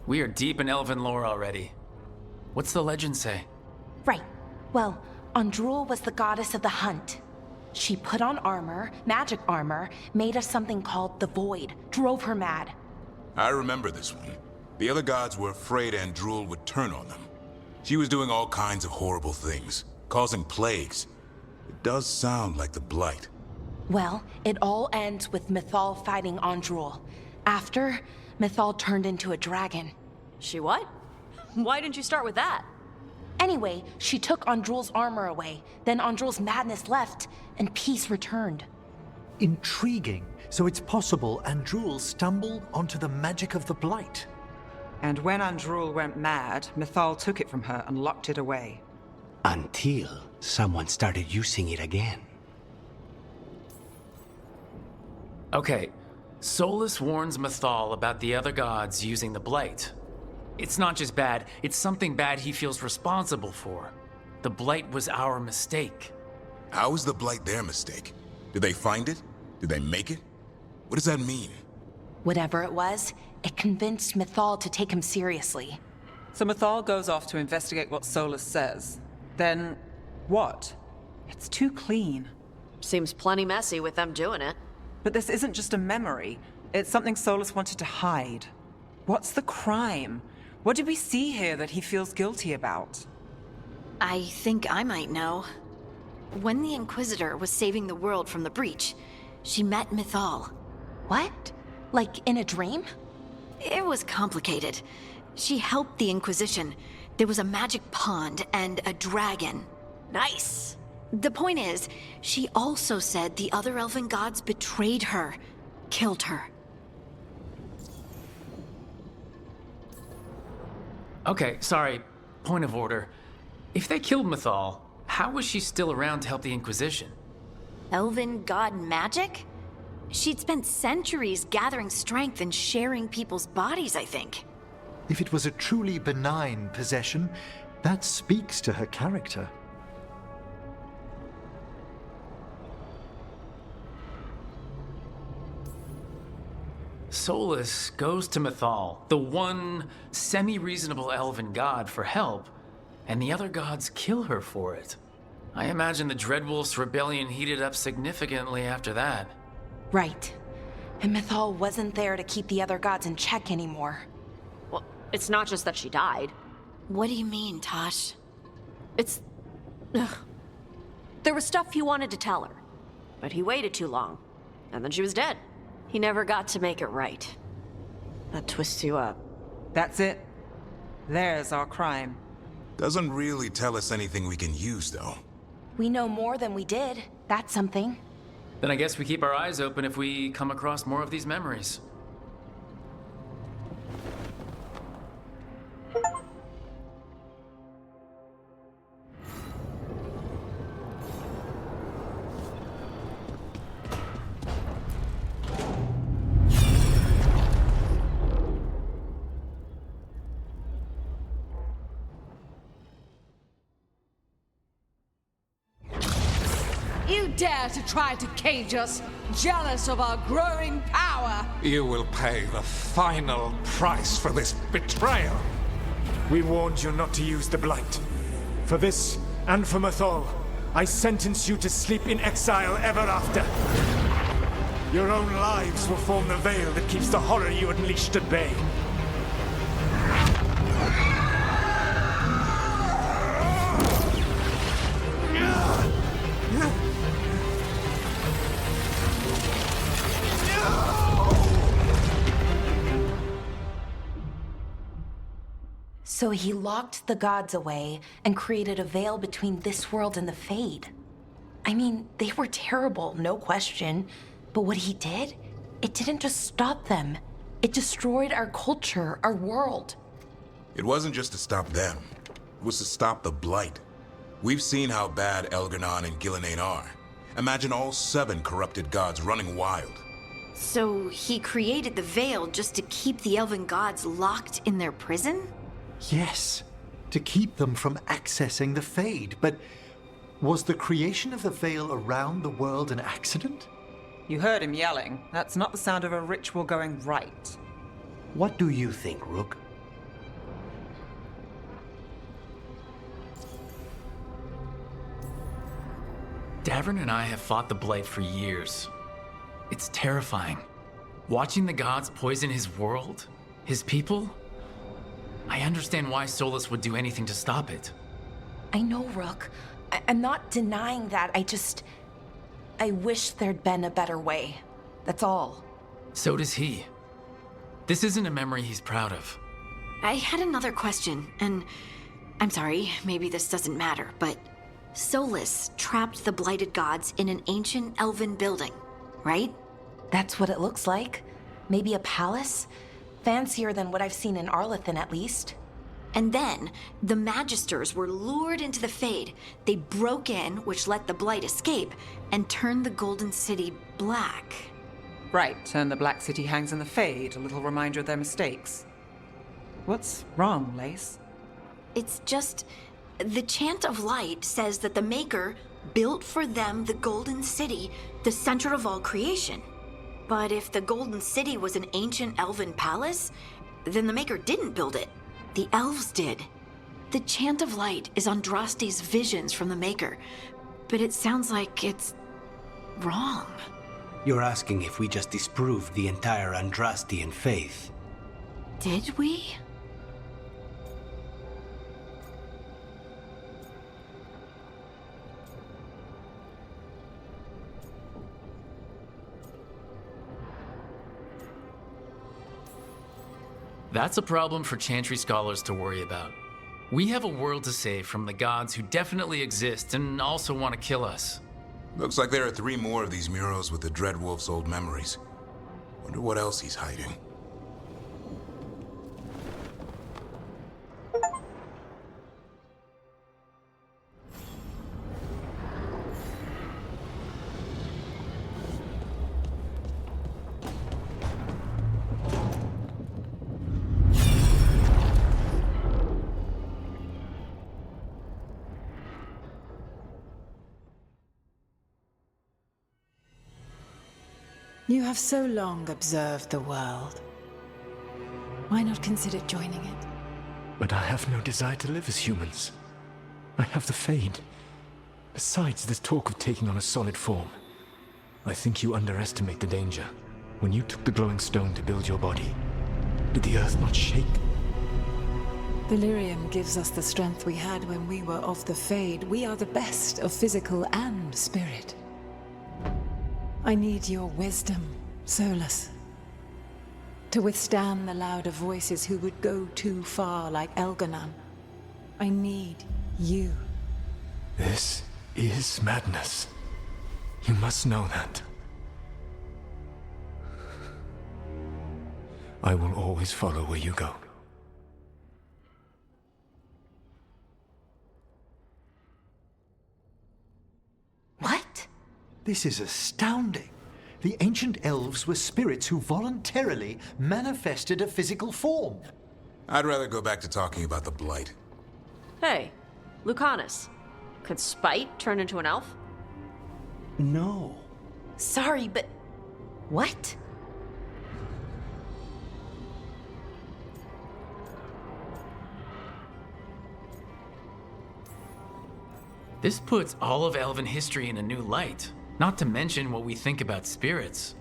We are deep in elven lore already. What's the legend say? Right. Well, Andrul was the goddess of the hunt. She put on armor, magic armor, made us something called the Void, drove her mad. I remember this one. The other gods were afraid Andrul would turn on them. She was doing all kinds of horrible things, causing plagues. It does sound like the Blight. Well, it all ends with Mythal fighting Andrul. After, Mythal turned into a dragon. She what? Why didn't you start with that? Anyway, she took Andrul's armor away, then Andrul's madness left, and peace returned. Intriguing. So it's possible Andrul stumbled onto the magic of the Blight. And when Andrul went mad, Mythal took it from her and locked it away. Until someone started using it again. Okay, Solus warns Mythal about the other gods using the Blight. It's not just bad, it's something bad he feels responsible for. The Blight was our mistake. How is the Blight their mistake? Did they find it? Did they make it? What does that mean? Whatever it was, it convinced Mythal to take him seriously. So Mythal goes off to investigate what Solus says. Then what? It's too clean. Seems plenty messy with them doing it. But this isn't just a memory. It's something Solus wanted to hide. What's the crime? What did we see here that he feels guilty about? I think I might know. When the Inquisitor was saving the world from the breach, she met Mythal. What? Like in a dream? It was complicated. She helped the Inquisition. There was a magic pond and a dragon. Nice. The point is, she also said the other elven gods betrayed her, killed her. Okay, sorry. Point of order. If they killed Mythal, how was she still around to help the Inquisition? Elven god magic? She'd spent centuries gathering strength and sharing people's bodies, I think. If it was a truly benign possession, that speaks to her character. Solus goes to Mythal, the one semi-reasonable elven god, for help, and the other gods kill her for it. I imagine the Dreadwolf's rebellion heated up significantly after that. Right. And Mythal wasn't there to keep the other gods in check anymore. Well, it's not just that she died. What do you mean, Tosh? It's... Ugh. There was stuff he wanted to tell her, but he waited too long, and then she was dead. He never got to make it right. That twists you up. That's it. There's our crime. Doesn't really tell us anything we can use, though. We know more than we did. That's something. Then I guess we keep our eyes open if we come across more of these memories. You dare to try to cage us, jealous of our growing power! You will pay the final price for this betrayal. We warned you not to use the Blight. For this, and for Mythal, I sentence you to sleep in exile ever after. Your own lives will form the veil that keeps the horror you unleashed at bay. So he locked the gods away and created a veil between this world and the Fade. I mean, they were terrible, no question. But what he did, it didn't just stop them. It destroyed our culture, our world. It wasn't just to stop them. It was to stop the Blight. We've seen how bad Elgar'nan and Gillenane are. Imagine all 7 corrupted gods running wild. So he created the veil just to keep the elven gods locked in their prison? Yes, to keep them from accessing the Fade. But was the creation of the veil around the world an accident? You heard him yelling. That's not the sound of a ritual going right. What do you think, Rook? Davern and I have fought the Blight for years. It's terrifying. Watching the gods poison his world, his people. I understand why Solus would do anything to stop it. I know, Rook. I'm not denying that. I wish there'd been a better way. That's all. So does he. This isn't a memory he's proud of. I had another question, and I'm sorry, maybe this doesn't matter, but Solus trapped the blighted gods in an ancient elven building, right? That's what it looks like. Maybe a palace? Fancier than what I've seen in Arlethan, at least. And then, the Magisters were lured into the Fade. They broke in, which let the Blight escape, and turned the Golden City black. Right, and the Black City hangs in the Fade, a little reminder of their mistakes. What's wrong, Lace? It's just... the Chant of Light says that the Maker built for them the Golden City, the center of all creation. But if the Golden City was an ancient elven palace, then the Maker didn't build it. The elves did. The Chant of Light is Andraste's visions from the Maker, but it sounds like it's wrong. You're asking if we just disproved the entire Andrastian faith. Did we? That's a problem for Chantry scholars to worry about. We have a world to save from the gods who definitely exist and also want to kill us. Looks like there are 3 more of these murals with the Dreadwolf's old memories. Wonder what else he's hiding. You have so long observed the world. Why not consider joining it? But I have no desire to live as humans. I have the Fade. Besides, there's talk of taking on a solid form. I think you underestimate the danger. When you took the glowing stone to build your body, did the earth not shake? Delirium gives us the strength we had when we were of the Fade. We are the best of physical and spirit. I need your wisdom, Solus. To withstand the louder voices who would go too far like Elganon. I need you. This is madness. You must know that. I will always follow where you go. What? This is astounding. The ancient elves were spirits who voluntarily manifested a physical form. I'd rather go back to talking about the Blight. Hey, Lucanus. Could Spite turn into an elf? No. Sorry, but... what? This puts all of elven history in a new light. Not to mention what we think about spirits.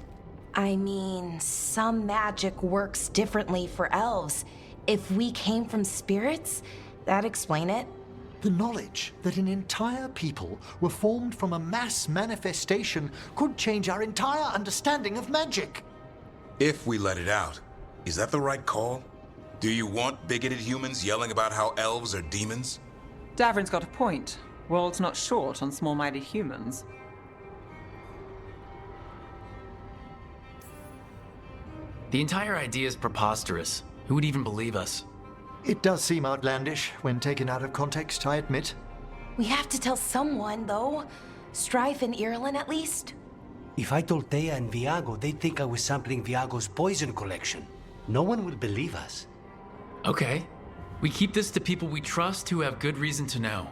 I mean, some magic works differently for elves. If we came from spirits, that'd explain it. The knowledge that an entire people were formed from a mass manifestation could change our entire understanding of magic. If we let it out, is that the right call? Do you want bigoted humans yelling about how elves are demons? Davrin's got a point. World's not short on small-minded humans. The entire idea is preposterous. Who would even believe us? It does seem outlandish when taken out of context, I admit. We have to tell someone, though. Strife and Irulan, at least. If I told Thea and Viago, they'd think I was sampling Viago's poison collection. No one will believe us. Okay. We keep this to people we trust who have good reason to know.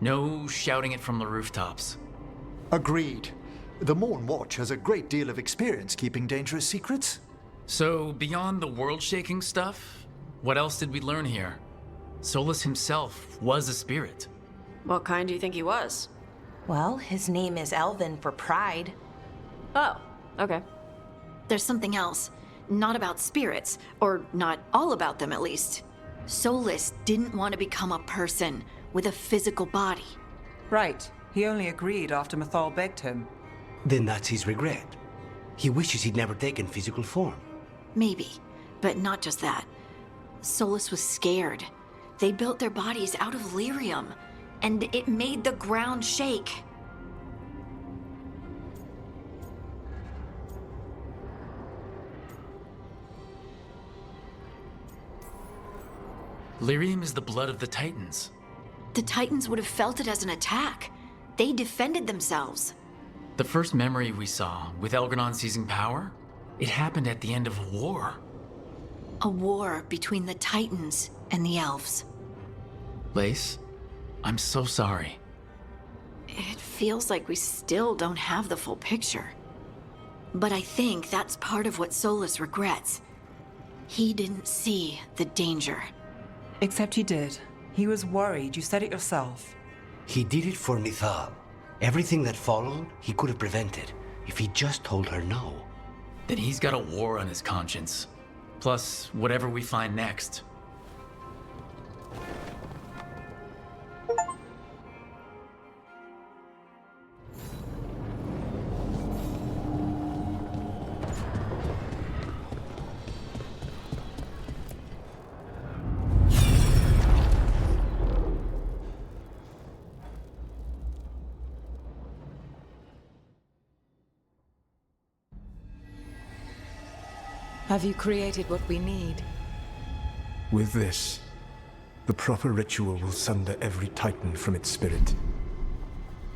No shouting it from the rooftops. Agreed. The Morn Watch has a great deal of experience keeping dangerous secrets. So, beyond the world-shaking stuff, what else did we learn here? Solus himself was a spirit. What kind do you think he was? Well, his name is Elven for pride. Oh, okay. There's something else. Not about spirits, or not all about them at least. Solus didn't want to become a person with a physical body. Right. He only agreed after Mythal begged him. Then that's his regret. He wishes he'd never taken physical form. Maybe, but not just that. Solus was scared. They built their bodies out of lyrium, and it made the ground shake. Lyrium is the blood of the Titans. The Titans would have felt it as an attack. They defended themselves. The first memory we saw, with Elgranon seizing power, it happened at the end of a war. A war between the Titans and the elves. Lace, I'm so sorry. It feels like we still don't have the full picture. But I think that's part of what Solus regrets. He didn't see the danger. Except he did. He was worried. You said it yourself. He did it for Mithal. Everything that followed, he could have prevented if he just told her no. Then he's got a war on his conscience. Plus, whatever we find next. Have you created what we need? With this, the proper ritual will sunder every titan from its spirit.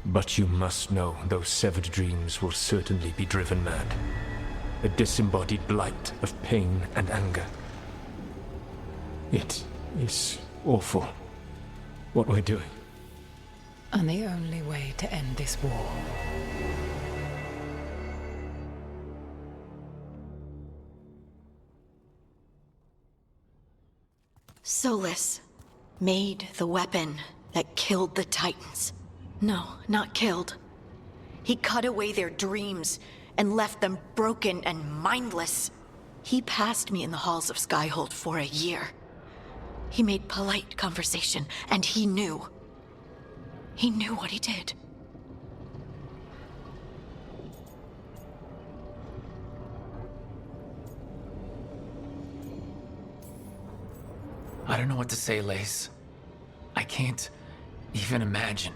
But you must know those severed dreams will certainly be driven mad. A disembodied blight of pain and anger. It is awful what we're doing. And the only way to end this war. Solus made the weapon that killed the Titans. No, not killed. He cut away their dreams and left them broken and mindless. He passed me in the halls of Skyhold for a year. He made polite conversation, and he knew. He knew what he did. I don't know what to say, Lace. I can't even imagine.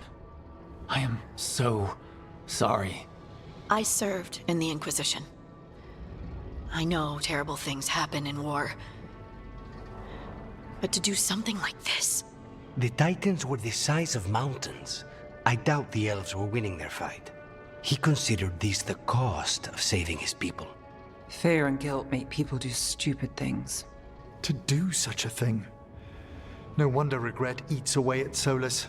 I am so sorry. I served in the Inquisition. I know terrible things happen in war. But to do something like this... The Titans were the size of mountains. I doubt the elves were winning their fight. He considered this the cost of saving his people. Fear and guilt make people do stupid things. To do such a thing. No wonder regret eats away at Solus.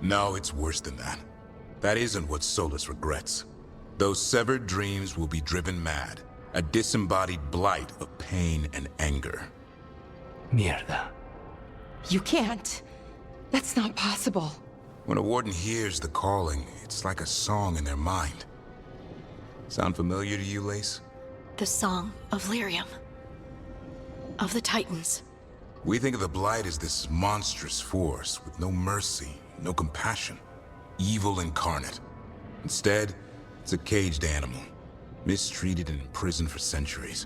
No, it's worse than that. That isn't what Solus regrets. Those severed dreams will be driven mad. A disembodied blight of pain and anger. Mierda. You can't. That's not possible. When a warden hears the calling, it's like a song in their mind. Sound familiar to you, Lace? The Song of Lyrium. Of the Titans. We think of the Blight as this monstrous force with no mercy, no compassion. Evil incarnate. Instead, it's a caged animal. Mistreated and imprisoned for centuries.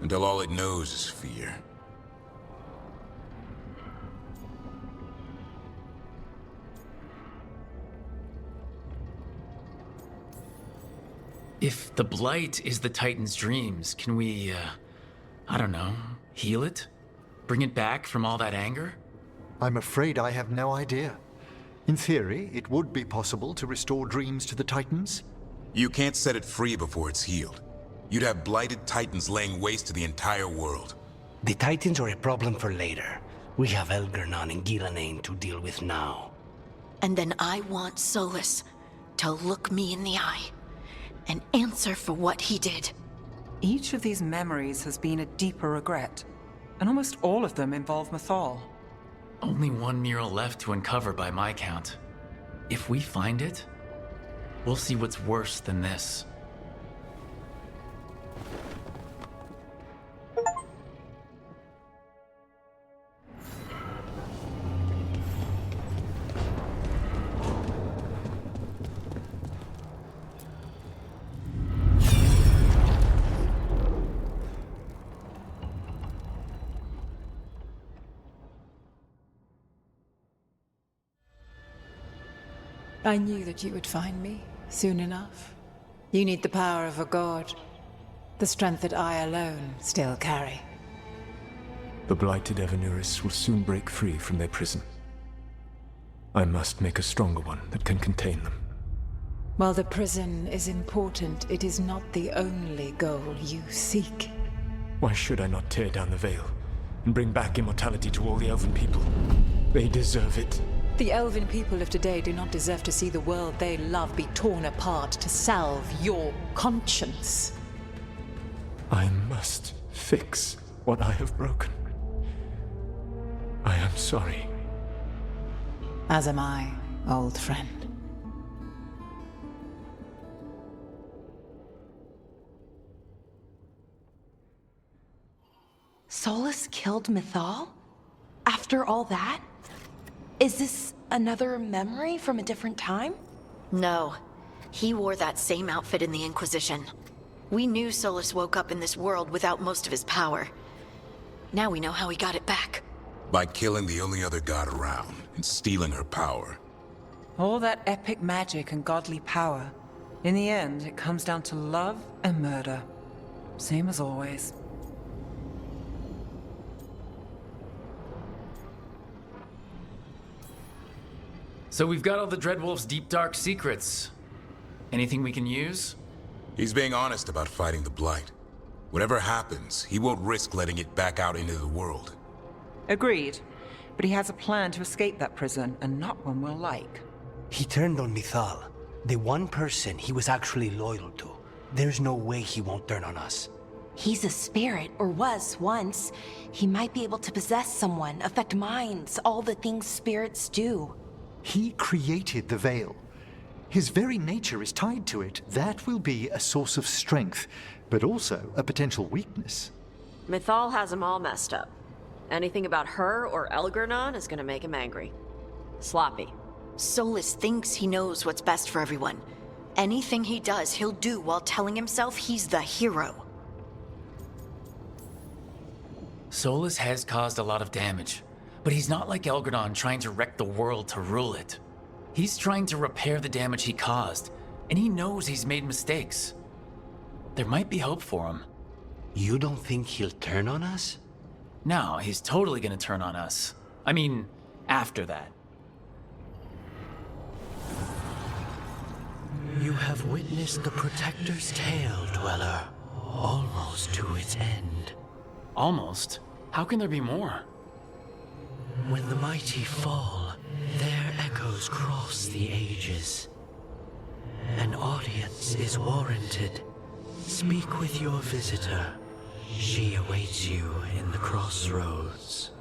Until all it knows is fear. If the Blight is the Titan's dreams, can we, I don't know, heal it? Bring it back from all that anger? I'm afraid I have no idea. In theory, it would be possible to restore dreams to the Titans. You can't set it free before it's healed. You'd have blighted Titans laying waste to the entire world. The Titans are a problem for later. We have Elgar'nan and Ghilanane to deal with now. And then I want Solus to look me in the eye and answer for what he did. Each of these memories has been a deeper regret, and almost all of them involve Mithal. Only one mural left to uncover by my count. If we find it, we'll see what's worse than this. I knew that you would find me soon enough. You need the power of a god, the strength that I alone still carry. The blighted Evanuris will soon break free from their prison. I must make a stronger one that can contain them. While the prison is important, it is not the only goal you seek. Why should I not tear down the veil and bring back immortality to all the elven people? They deserve it. The elven people of today do not deserve to see the world they love be torn apart to salve your conscience. I must fix what I have broken. I am sorry. As am I, old friend. Solus killed Mythal? After all that? Is this another memory from a different time? No. He wore that same outfit in the Inquisition. We knew Solus woke up in this world without most of his power. Now we know how he got it back. By killing the only other god around and stealing her power. All that epic magic and godly power. In the end, it comes down to love and murder. Same as always. So we've got all the Dreadwolf's deep dark secrets. Anything we can use? He's being honest about fighting the Blight. Whatever happens, he won't risk letting it back out into the world. Agreed. But he has a plan to escape that prison, and not one we'll like. He turned on Mythal, the one person he was actually loyal to. There's no way he won't turn on us. He's a spirit, or was once. He might be able to possess someone, affect minds, all the things spirits do. He created the Veil. His very nature is tied to it. That will be a source of strength, but also a potential weakness. Mythal has him all messed up. Anything about her or Elgernon is gonna make him angry. Sloppy. Solus thinks he knows what's best for everyone. Anything he does, he'll do while telling himself he's the hero. Solus has caused a lot of damage, but he's not like Elgernon trying to wreck the world to rule it. He's trying to repair the damage he caused, and he knows he's made mistakes. There might be hope for him. You don't think he'll turn on us? No, he's totally gonna turn on us. I mean, after that. You have witnessed the Protector's tale, Dweller, almost to its end. Almost? How can there be more? When the mighty fall, their echoes cross the ages. An audience is warranted. Speak with your visitor. She awaits you in the crossroads.